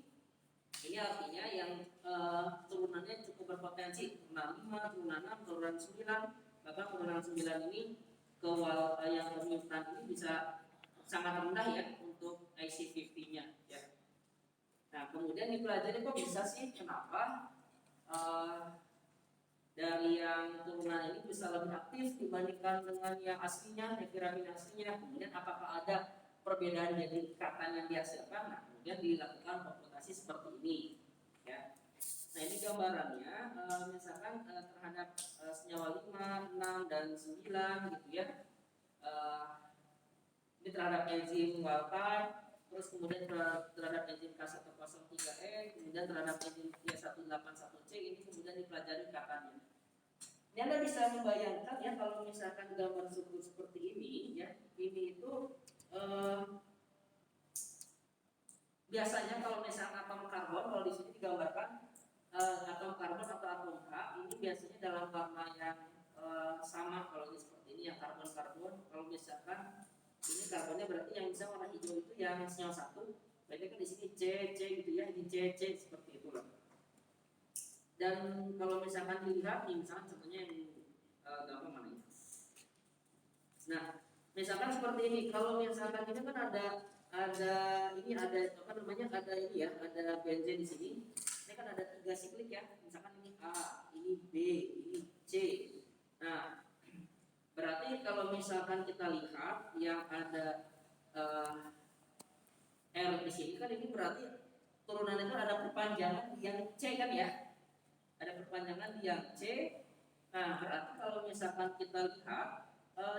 artinya yang turunannya cukup berpotensi, turunan 5, turunan 6, turunan 9. Bahkan turunan 9 ini ke yang mutan ini bisa sangat rendah ya untuk IC50-nya ya. Nah kemudian dipelajari kok bisa sih kenapa dari yang turunan ini bisa lebih aktif dibandingkan dengan yang aslinya, nevirapin aslinya. Kemudian apakah ada perbedaan dari ikatan yang dihasilkan? Nah kemudian dilakukan komputasi seperti ini ya. Nah ini gambarannya misalkan terhadap senyawa 5, 6 dan 9 gitu ya. Ini terhadap enzim wild type, terus kemudian terhadap enzim K103E, kemudian terhadap enzim Y181C, ini kemudian dipelajari ikatannya. Ini Anda bisa membayangkan ya kalau misalkan gambar struktur seperti ini ya, ini itu biasanya kalau misalkan atom karbon, kalau di sini digambarkan atom karbon atau atom H ini biasanya dalam warna yang sama. Kalau ini seperti ini yang karbon-karbon, kalau misalkan ini karbonnya berarti yang bisa warna hijau itu yang senyawa satu, berarti kan di sini C gitu ya, ini C seperti itu loh. Dan kalau misalkan dilihat nih, misalkan contohnya yang gampang mana ya? Nah, misalkan seperti ini, kalau misalkan ini kan ada ini ada apa namanya, ada ini ya, ada benzene di sini. Ini kan ada 3 siklik ya, misalkan ini A, ini B, ini C. Nah, berarti kalau misalkan kita lihat yang ada R di sini kan, ini berarti turunan itu ada perpanjangan yang C kan ya, ada perpanjangan yang C. Nah, berarti kalau misalkan kita lihat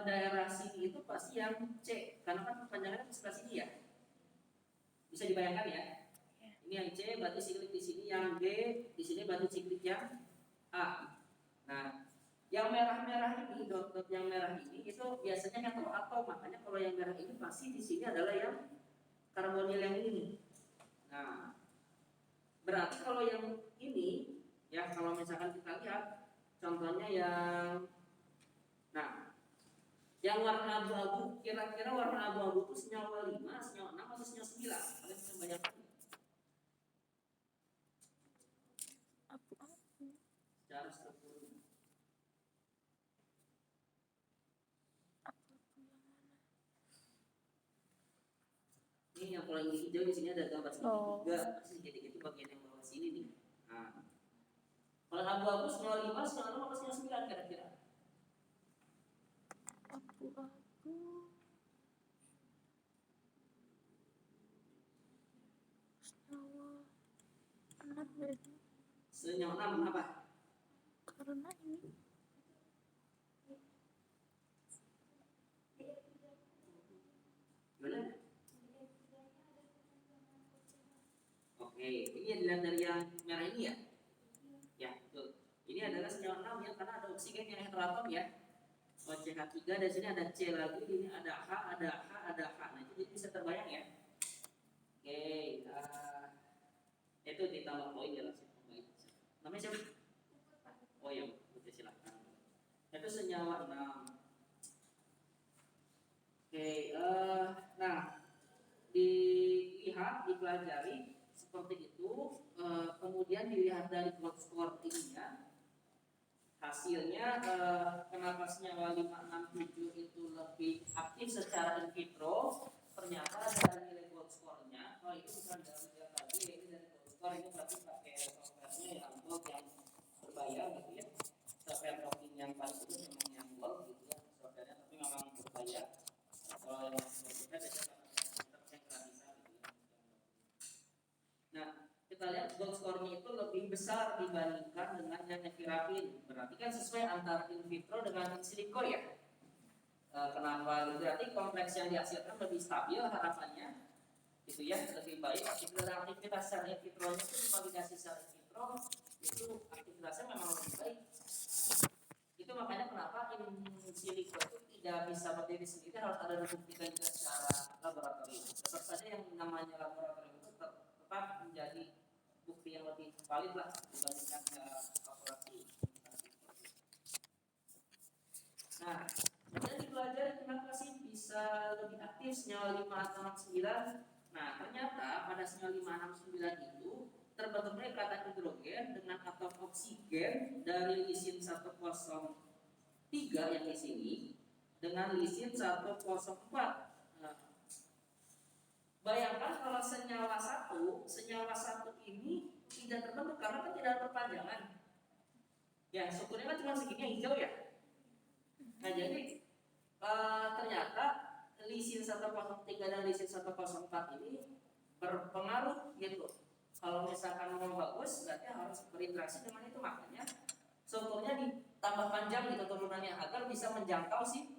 daerah sini itu pasti yang C, karena kan perpanjangannya ke sebelah sini ya. Bisa dibayangkan ya. Ini yang C, berarti siklik di sini yang B, di sini berarti siklik yang A. Nah, yang merah-merah ini, dot-dot yang merah ini itu biasanya heteroatom, makanya kalau yang merah ini pasti di sini adalah yang karbonil yang ini. Nah, berarti kalau yang ini ya, kalau misalkan kita lihat contohnya yang, nah, yang warna abu-abu, kira-kira warna abu-abu itu senyawa 5, senyawa 6 atau senyawa 9? Kalian bisa bayangkan? Secara struktur. Ini yang kalau yang hijau di sini ada gambar segitiga, pasti segitiga itu bagian yang bawah sini nih. Nah, kalau abu-abu senyawa 5, senyawa 6 atau senyawa 9 kira-kira? Abu-abu. Senyawa 6 berarti. Senyawa 6 apa? Karena ini. Gimana? Oke, ini dilihat dari yang merah ini ya? Ya, betul. Ini adalah senyawa 6 ya, karena ada oksigen yang heteroatom ya. OCH3, dan sini ada C lagi, ini ada H, ada H, ada H. Nah, jadi bisa terbayang ya. Oke, itu ditambah poin ya langsung. Namanya siapa? Oh ya, oke, silakan. Itu senyawa 6. Oke, nah, dilihat, dipelajari seperti itu, kemudian dilihat dari Gold score ininya, hasilnya kenapa senyawa 567 itu lebih aktif secara in vitro. Ternyata dari nilai Gold score-nya, kalau itu bukan dari dia tadi, ini dari Gold score, ini berarti pakai software-nya yang Gold yang berbayar gitu ya. Software token yang paling itu memang yang Gold gitu ya, software-nya, tapi memang berbayar. Kalau yang berbeda biasanya kita pakai gratisan gitu ya. Nah, kita lihat Gold score-nya itu lebih besar dibandingkan dengan yang nevirapin. Berarti kan sesuai antara in vitro dengan in silico ya. Kenapa? Berarti kompleks yang dihasilkan lebih stabil harapannya, gitu ya, lebih baik. Aktivitas secara in vitro-nya itu divalidasi secara in vitro, itu aktivitasnya memang lebih baik. Itu makanya kenapa in silico itu tidak bisa berdiri sendiri, harus ada dibuktikan juga secara laboratorium. Tetap saja yang namanya laboratorium itu tetap menjadi bukti yang lebih valid lah dibandingkan kalkulasi. Nah, kemudian dipelajari kenapa sih bisa lebih aktif senyawa 5 atau 9. Nah, ternyata pada senyawa 569 itu terbentuknya ikatan hidrogen dengan atom oksigen dari lisin 103 yang di sini dengan lisin 104. Nah, bayangkan kalau senyawa satu ini tidak terbentuk karena kan tidak ada perpanjangan. Ya, strukturnya kan cuma segini hijau ya. Nah, jadi ternyata lisin 103 dan lisin 104 ini berpengaruh gitu. Kalau misalkan mau bagus, berarti harus berinteraksi dengan itu, makanya strukturnya ditambah panjang gitu turunannya agar bisa menjangkau si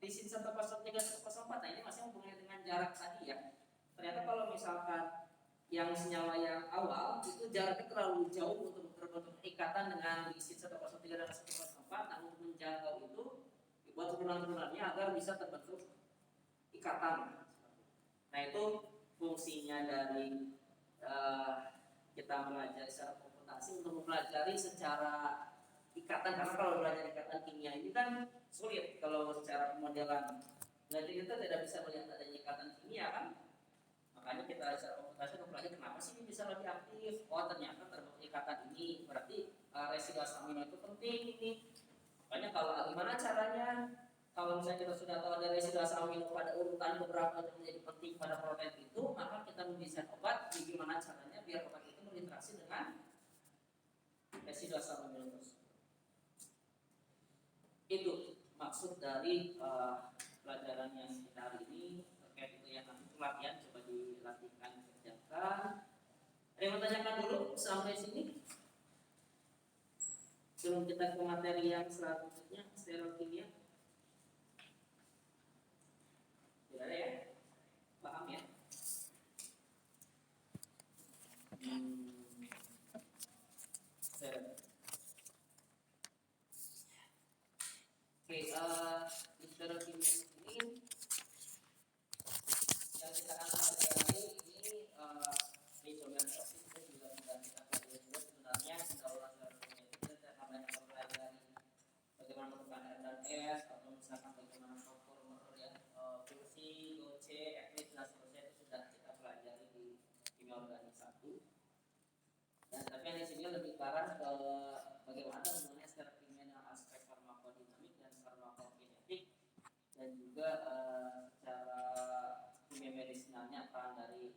lisin 103 104. Nah, ini masih hubungannya dengan jarak tadi ya. Ternyata kalau misalkan yang senyawa yang awal itu jaraknya terlalu jauh untuk terbentuk ikatan dengan lisin 103 dan 104. Nah, untuk menjangkau itu buat turunan-turunannya agar bisa terbentuk ikatan. Nah, itu fungsinya dari kita mempelajari secara komputasi untuk mempelajari secara ikatan, karena kalau belajar ikatan kimia ini kan sulit kalau secara pemodelan. Berarti kita tidak bisa melihat adanya ikatan kimia kan, makanya kita secara komputasi mempelajari kenapa sih ini bisa lebih aktif. Oh ternyata terbentuk ikatan ini, berarti residu asam amino itu penting ini. Makanya kalau gimana caranya, kalau misalnya kita sudah tahu ada residu asam amino pada urutan beberapa yang menjadi penting pada protein itu, maka kita mendesain obat gimana caranya biar obat itu berinteraksi dengan residu asam amino tersebut. Itu maksud dari pelajaran yang kita hari ini terkait itu ya. Nanti latihan coba dilatihkan, kerjakan. Ada yang mau tanyakan dulu sampai sini? Sebelum kita ke materi yang selanjutnya, steril kimia. Tidak ada ya? Paham ya? Oke, di steril kimia ini yang kita akan pelajari ini isomertosis itu juga sudah kita pelajari juga sebenarnya pendahuluan steril kimia itu kita akan banyak mempelajari bagaimana bentukan R dan S atau misalkan bagaimana formulir ya fungsi, GOC, eklit dan seterusnya itu sudah kita pelajari di kimia organik 1. Dan tapi yang di sini lebih ke arah ke bagaimana hubungannya steril kimia dengan aspek farmakodinamik dan farmakokinetik dan juga secara kimia medisinalnya peran dari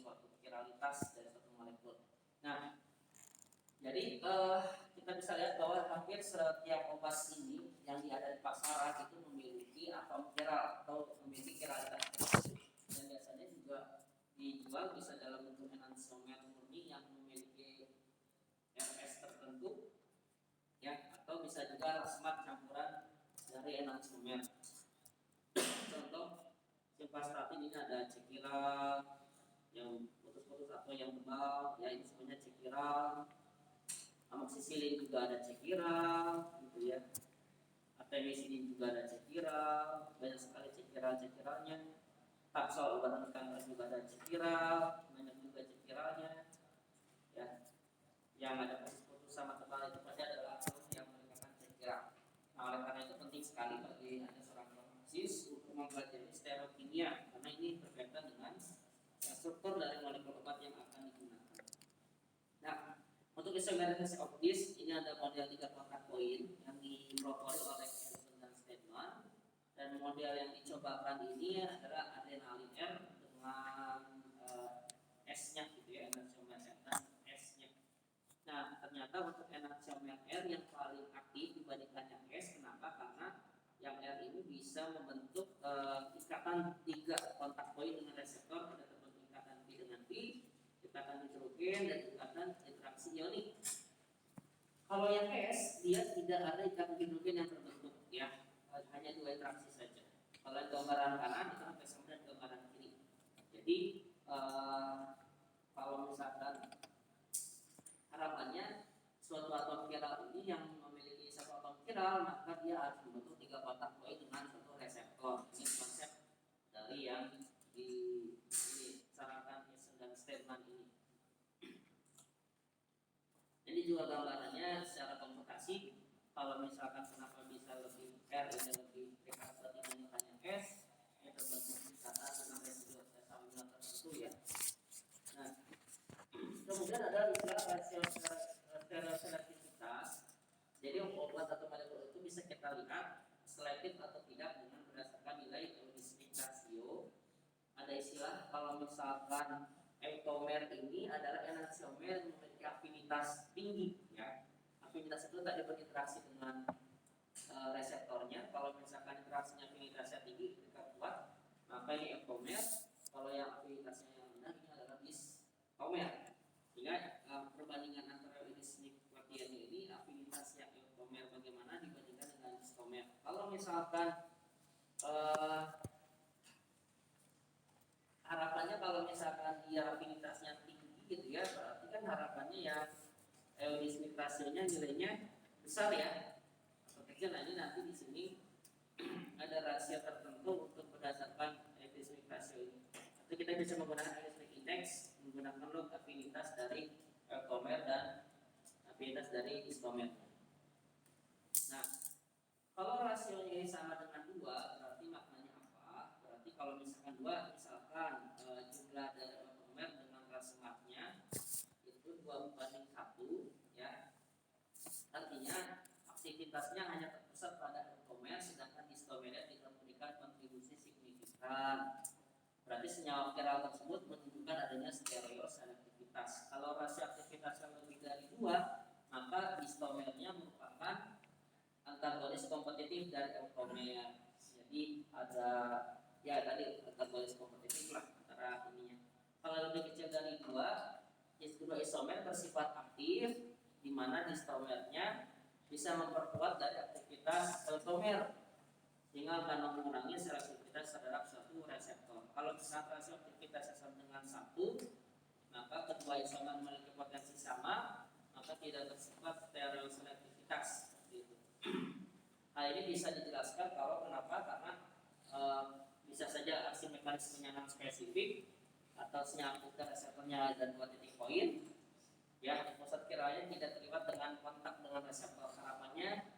suatu kiralitas dari suatu molekul. Nah, jadi kita bisa lihat bahwa hampir setiap obat ini yang ada di pasaran itu memiliki atom kiral atau memiliki kiralitas tertentu, dan biasanya juga dijual bisa dalam bentuk enantiomer murni yang memiliki RS tertentu ya, atau bisa juga rasmat campuran dari enantiomer. Contoh simvastatin ini ada cekiral yang putus-putus atau yang tebal ya, ini sebenarnya cekiral. Amoxicillin juga ada cekiral gitu ya. Artemisinin juga ada cekiral, banyak sekali cekiral-cekiralnya. Taksol obat kanker juga ada cekiral, banyak juga cekiralnya ya. Yang ada putus-putus sama tebal itu pasti adalah yang merupakan cekiral. Nah, oleh karena itu penting sekali bagi Anda seorang farmasis untuk mempelajari steril kimia, karena ini berkaitan dengan struktur dari molekul obat yang akan digunakan. Nah, untuk isomerisasi optis ini ada model 3 kotak poin yang dipropos oleh Hansen dan Stedman, dan model yang dicobakan ini adalah adrenalin R dengan S-nya gitu ya, enantiomer R dan S-nya. Nah, ternyata untuk enantiomer R yang paling aktif dibandingkan yang S. Kenapa? Karena yang R ini bisa membentuk ikatan 3 kontak poin dengan reseptor, ada terbentuk ikatan P dengan P, ikatan nitrogen dan ikatan interaksi ionik. Kalau yang S dia tidak ada ikatan hidrogen yang terbentuk ya, hanya 2 interaksi saja. Kalau gambaran kanan itu hampir sama dengan gambaran kiri. Jadi kalau misalkan harapannya suatu atom kiral ini yang memiliki satu atom kiral, maka dia harus membentuk 3 kotak poin dengan suatu reseptor. Ini konsep dari yang disarankan Hansen dan Stedman ini. Ini juga gambarannya secara komputasi. Kalau misalkan kenapa bisa lebih R ini lebih dekat dibandingkan yang S, ini terbentuk ikatan dengan residu asam amino tertentu ya. Nah, kemudian ada istilah rasio selektivitas. Jadi obat atau molekul itu bisa kita lihat selektif atau tidak dengan berdasarkan nilai eulistic ratio. Ada istilah kalau misalkan eutomer ini adalah enantiomer yang memiliki afinitas tinggi ya. Afinitas itu tadi berinteraksi dengan reseptornya. Kalau misalkan interaksinya afinitasnya tinggi, dekat kuat, maka ini eutomer. Kalau yang afinitasnya yang rendah ini adalah distomer. Sehingga perbandingan antara eulistic ratio ini afinitas yang eutomer bagaimana dibandingkan dengan distomer. Kalau misalkan harapannya kalau misalkan dia afinitasnya tinggi gitu ya, berarti kan harapannya ya eulistic rasionya nilainya besar ya atau kecil. Nah, ini nanti di sini ada rasio tertentu untuk berdasarkan eulistic rasio ini. Itu Itu kita bisa menggunakan allosteric index, menggunakan log afinitas dari eukomer dan afinitas dari isomer. Nah, kalau rasionya ini sama dengan 2, berarti maknanya apa? Berarti kalau misalkan 2, misalkan jumlah dari eukomer dengan rasematnya itu 2:1, ya. Artinya aktivitasnya hanya terpusat pada eukomer, sedangkan isomernya tidak memberikan kontribusi signifikan. Berarti senyawa viral tersebut menunjukkan adanya stereoselektivitas. Kalau rasio aktivitas yang lebih dari 2, maka isomernya merupakan antagonis kompetitif dari eukomer. Jadi ada ya tadi antagonis kompetitif lah antara ininya. Kalau lebih kecil dari 2, isomer bersifat aktif, di mana isomernya bisa memperkuat dari aktivitas eukomer sehingga akan mengurangi selektivitas terhadap suatu reseptor. Kalau misalkan rasio aktivitasnya sama dengan 1, maka kedua isomer memiliki potensi sama, maka tidak bersifat stereoselektivitas. Gitu. Hal ini bisa dijelaskan kalau kenapa, karena bisa saja aksi mekanismenya non spesifik atau senyawa aktif reseptornya ada 2 titik poin, ya, pusat viralnya tidak terlibat dengan kontak dengan reseptor. Harapannya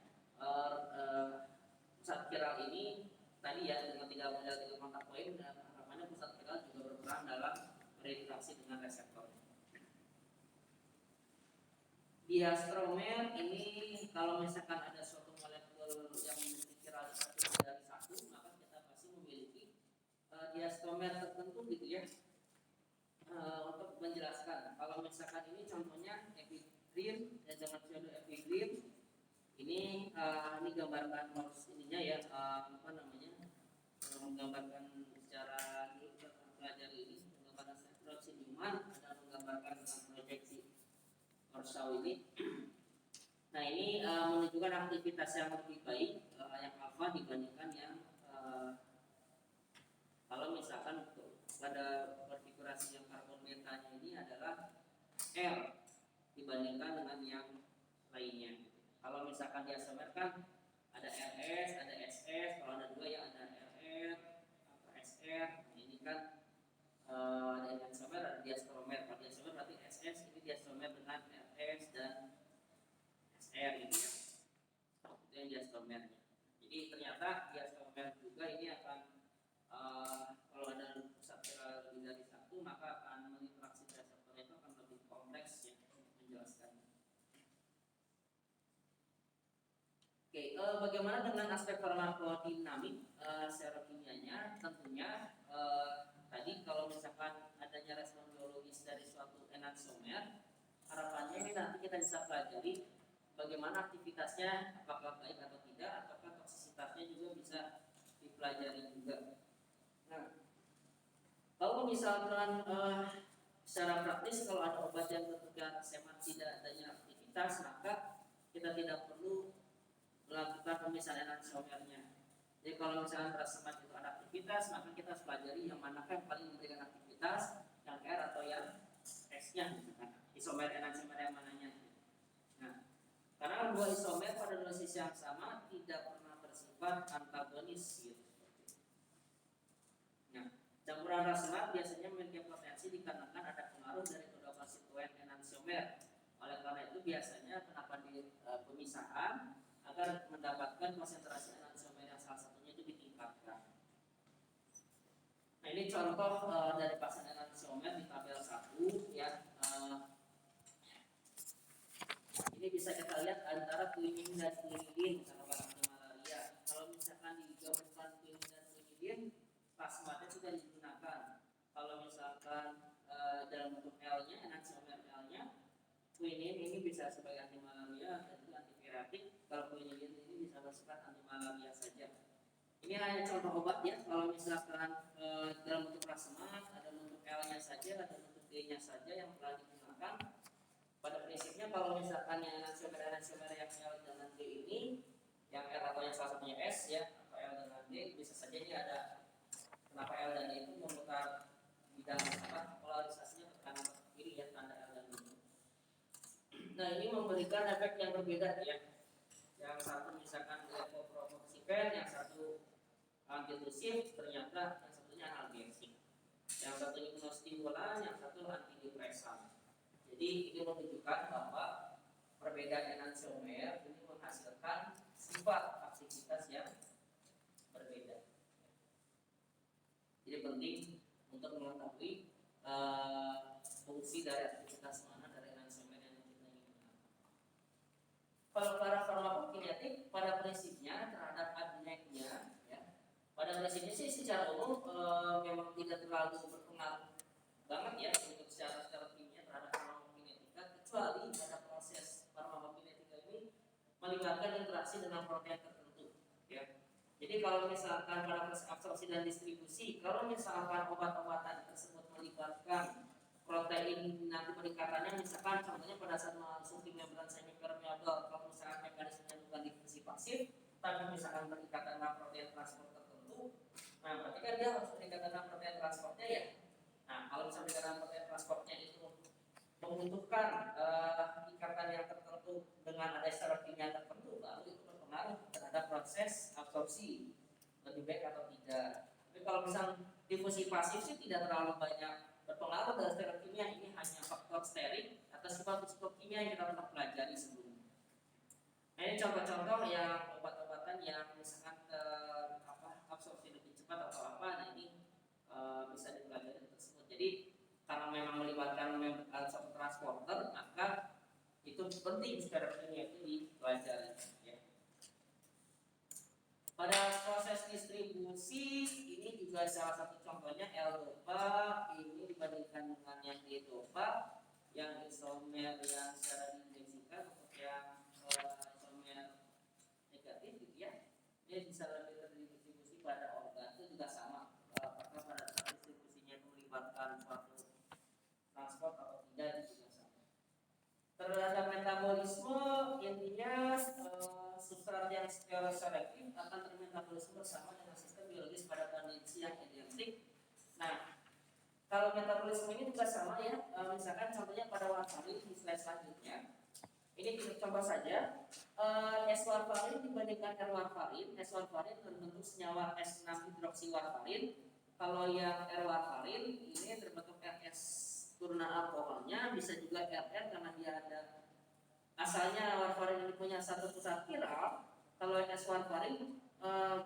pusat viral ini tadi ya dengan tidak melihat kontak poin, dan harapannya pusat viral juga berperan dalam berinteraksi dengan reseptor. Diastromer ini kalau misalkan ada suatu molekul yang memiliki viralitas lebih dari 1, maka kita pasti memiliki diastromer tertentu gitu ya. Untuk menjelaskan, kalau misalkan ini contohnya epigrin dengan pseudo epigrin, ini gambarkan harus ininya ya, menggambarkan secara dulu kita pelajari ini, menggambarkan struktur Newman, ada menggambarkan dengan proyeksi Orsau ini. Nah ini menunjukkan aktivitas yang lebih baik yang alfa dibandingkan yang kalau misalkan pada konfigurasi yang karbon betanya ini adalah R dibandingkan dengan yang lainnya. Kalau misalkan diasomer kan ada RS, ada SS, kalau ada 2 ya ada RR atau SR. Ini kan ada diasomer, ada diastromer. Kalau diasomer berarti SS, ini diasomer dengan RS dan SR gitu ya. Itu yang diastomernya. Jadi ternyata diastomer juga ini akan kalau ada pusat viral lebih dari 1, maka akan menginteraksi reseptor itu akan lebih kompleks ya menjelaskan. Oke, bagaimana dengan aspek farmakodinamik serokimianya? Tentunya tadi kalau misalkan adanya respon biologis dari suatu enantiomer, harapannya ini nanti kita bisa pelajari bagaimana aktivitasnya, apakah baik atau tidak, apakah toksisitasnya juga bisa dipelajari juga. Nah, kalau misalkan secara praktis kalau ada obat yang ketika semat tidak adanya aktivitas, maka kita tidak perlu melakukan pemisahan enantiomernya. Jadi kalau misalkan semat itu ada aktivitas, maka kita harus pelajari yang manakah yang paling memberikan aktivitas, yang R atau yang S-nya, isomer enantiomer yang mananya. Nah, karena dua isomer pada dosis yang sama tidak pernah bersifat antagonis gitu. Nah, campuran rasemat biasanya memiliki potensi dikarenakan ada pengaruh dari kedua konstituen enantiomer. Oleh karena itu biasanya kenapa di pemisahan agar mendapatkan konsentrasi enantiomer yang salah satunya itu ditingkatkan. Nah, ini contoh dari pasien enantiomer di tabel 1 ya. Ini bisa kita lihat antara quinine dan quinidin karena anti malaria. Kalau misalkan digabungkan quinine dan quinidin, plasmatnya sudah digunakan. Kalau misalkan dalam bentuk L-nya, enantiomer L-nya, quinine ini bisa sebagai anti malaria dan juga antivirotik. Kalau quinidin ini bisa bersifat anti malaria saja. Ini hanya contoh obat ya. Kalau misalkan dalam bentuk plasma, ada bentuk L-nya saja, ada bentuk D-nya saja yang telah digunakan. Pada prinsipnya kalau misalkan yang enantiomer yang L dengan D ini, yang R atau yang salah satunya S ya, atau L dengan D, bisa saja ini ada kenapa L dan D itu memutar bidang polarisasinya ke kanan atau kiri ya, tanda L dan D. Nah ini memberikan efek yang berbeda ya. Yang satu misalkan levoprovoksifen, yang satu antitusif, ternyata yang satunya analgesik. Yang satu imunostimulan, yang satu antidepresan. Jadi ini menunjukkan bahwa perbedaan enantiomer ini menghasilkan sifat aktivitas yang berbeda. Jadi penting untuk mengetahui fungsi dari aktivitas mana dari enantiomer yang kita inginkan. Kalau para farmakokinetik pada prinsipnya terhadap adneknya, ya, pada prinsipnya sih secara umum memang tidak terlalu berpengaruh banget ya untuk secara kimia terhadap farmakokinetika, kecuali pada proses farmakokinetika ini melibatkan interaksi dengan protein tertentu, ya. Jadi kalau misalkan pada proses absorpsi dan distribusi, kalau misalkan obat-obatan tersebut melibatkan protein, nanti peningkatannya misalkan contohnya pada saat masuk di membran semipermeabel, kalau misalkan mekanismenya bukan difusi pasif, tapi misalkan peningkatan dengan protein transport tertentu, nah berarti kan dia harus peningkatan dengan protein transportnya ya. Nah kalau misalkan peningkatan protein transportnya itu membutuhkan ikatan yang tertentu dengan ada secara kimia tertentu, lalu itu berpengaruh terhadap proses absorpsi lebih baik atau tidak. Tapi kalau misalnya difusi pasif sih tidak terlalu banyak berpengaruh dari secara kimia, ini hanya faktor steric atau sifat kimia yang kita pernah pelajari sebelumnya. Nah ini contoh-contoh yang obat-obatan yang misalkan absorpsi lebih cepat atau apa, nah ini bisa dipelajari tersebut. Jadi karena memang melibatkan suatu transporter, maka itu penting secara kimia itu dipelajari. Ya. Pada proses distribusi ini juga salah satu contohnya L-dopa ini dibandingkan dengan yang D-dopa, yang isomer yang secara diinjeksikan untuk yang isomer negatif gitu ya, ini bisa lebih terdistribusi pada organ, itu juga sama apakah pada saat distribusinya itu melibatkan suatu transport atau tidak, itu juga sama. Terhadap metabolisme intinya substrat yang stereoselektif akan termetabolisme bersama dengan sistem biologis pada kondisi yang identik. Nah, kalau metabolisme ini juga sama ya, misalkan contohnya pada warfarin di slide selanjutnya. Ini kita contoh saja, S-warfarin dibandingkan R-warfarin. S-warfarin berbentuk senyawa S6-hidroksiwarfarin. Kalau yang R-warfarin ini terbentuk RS turunan alkoholnya, bisa juga RR karena dia ada asalnya warfarin ini punya satu pusat kiral. Kalau S-warfarin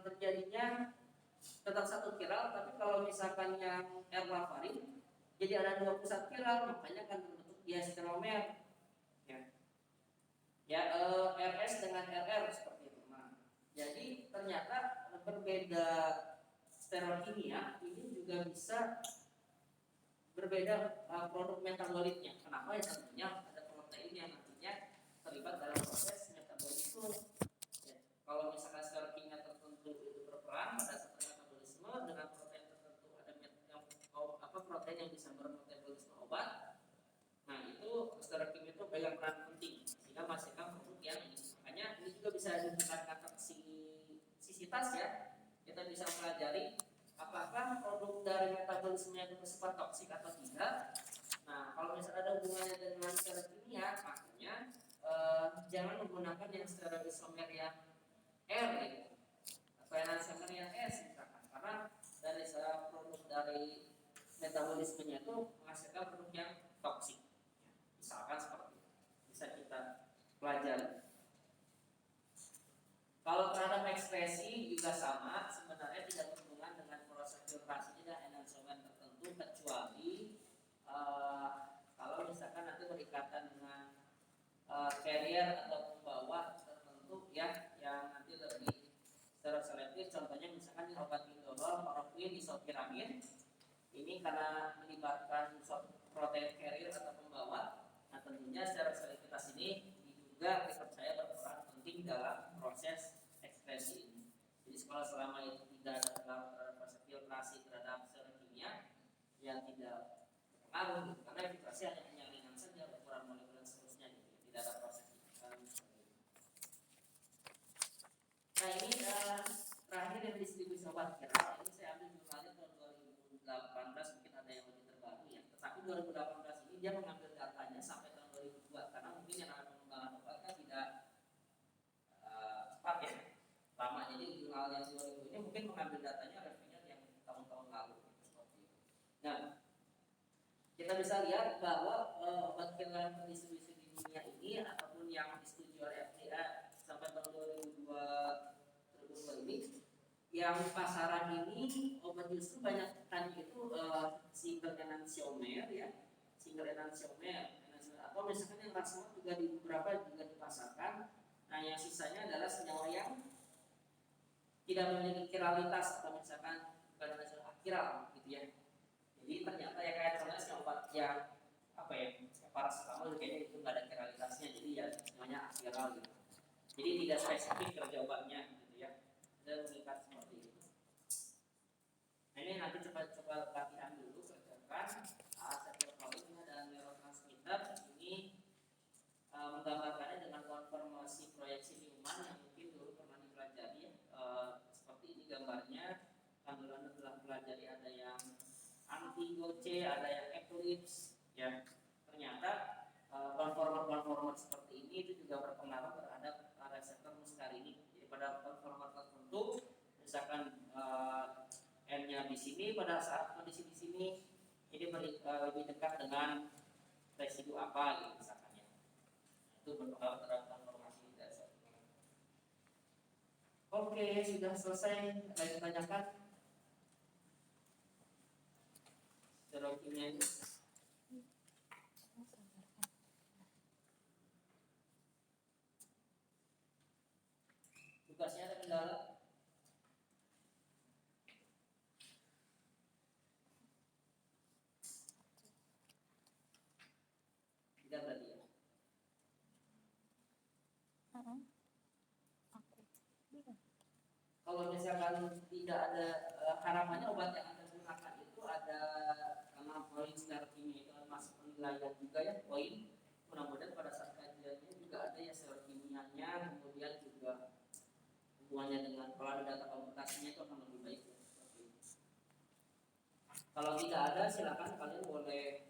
terjadinya tetap satu kiral, tapi kalau misalkan yang R-warfarin jadi ada dua pusat kiral, makanya akan terbentuk diastereomer. Ya, RS dengan RR seperti itu. Nah, jadi ternyata berbeda sterol kimia ini juga bisa berbeda produk metabolitnya. Kenapa? Ya tentunya ada protein yang nantinya terlibat dalam proses metabolisme. Ya, kalau misalkan sterol kimia tertentu itu berperan pada saat metabolisme dengan protein tertentu, ada protein yang bisa bermetabolisme obat. Nah, itu sterol kimia itu pegang peran penting sehingga menghasilkan produk yang ini. Makanya ini juga bisa digunakan toksisitas ya. Kita bisa pelajari apakah produk dari metabolisme yang bersifat toksik atau tidak. Nah, kalau misalnya ada hubungannya dengan sterol kimia, makanya jangan menggunakan yang sterol isomer yang R ya, atau enantiomer yang S misalkan, karena dari produk dari metabolismenya itu menghasilkan produk yang toksik. Misalkan seperti itu, bisa kita pelajari. Kalau terhadap ekspresi juga sama, sebenarnya tidak berhubungan dengan proses filtrasi dan enantiomer tertentu, kecuali kalau misalkan nanti berikatan dengan carrier atau pembawa tertentu ya, yang nanti lebih secara selektif. Contohnya misalkan di obat indolor, parafin, isopiramin, ini karena melibatkan suatu protein carrier atau pembawa. Nah tentunya secara selektivitas ini juga dipercaya berperan penting dalam proses ekspresi ini. Jadi selama itu tidak ada pengaruh terhadap proses filtrasi terhadap secara kimia, yang tidak berpengaruh gitu. Karena filtrasi hanya penyaringan saja, ukuran molekul dan seterusnya gitu. Tidak ada proses Nah ini terakhir yang distribusi obat viral. Ini saya ambil jurnalnya tahun 2018, mungkin ada yang lebih terbaru ya. Tetapi 2018 ini dia mengambil datanya sampai tahun 2002, karena mungkin yang akan pengembangan obat kan tidak cepat ya, lama. Jadi jurnal yang 2000 ini mungkin mengambil datanya reviewnya yang tahun-tahun lalu seperti itu. Nah kita bisa lihat bahwa obat kehilangan terdistribusi di dunia ini ataupun yang disetujui oleh FDA sampai tahun 2022 ini, yang pasaran ini obat justru banyak tadi itu single enantiomer ya, single enantiomer atau misalkan yang rasanya juga di beberapa juga dipasarkan. Nah yang sisanya adalah senyawa yang tidak memiliki kiralitas atau misalkan bukan akiral gitu ya. Jadi ternyata ya kayak contohnya obat yang apa ya, paracetamol kayaknya itu nggak ada kiralitasnya, jadi ya namanya akiral gitu. Jadi tidak spesifik kerja obatnya gitu ya, dan mengikat seperti itu. Nah ini nanti coba latihan dulu, kerjakan. Acetylcholine ini adalah neurotransmitter. Ini menggambarkannya dengan konformasi proyeksi Newman yang mungkin dulu pernah dipelajari ya. Seperti ini gambarnya. Kandungan telah pelajari ada yang anti-GOC, ada yang eclipse ya. Ternyata konformer seperti ini itu juga berpengaruh terhadap reseptor muscarini. Jadi pada konformer tertentu misalkan N-nya di sini, pada saat kondisi di sini ini lebih dekat dengan residu apa gitu misalkan ya. Itu berpengaruh terhadap konformasi dasar. Oke, sudah selesai. Ada yang ditanyakan? Stereotipnya itu. Tugasnya ada kendala? Tidak berarti ya? Kalau misalkan tidak ada harapannya obat yang Anda gunakan itu ada karena poin secara kimia itu masuk penilaian juga ya, poin. Mudah-mudahan pada saat kajiannya juga ada ya secara kimianya, kemudian juga hubungannya dengan kalau ada data komputasinya itu akan lebih baik ya. Kalau tidak ada silakan kalian boleh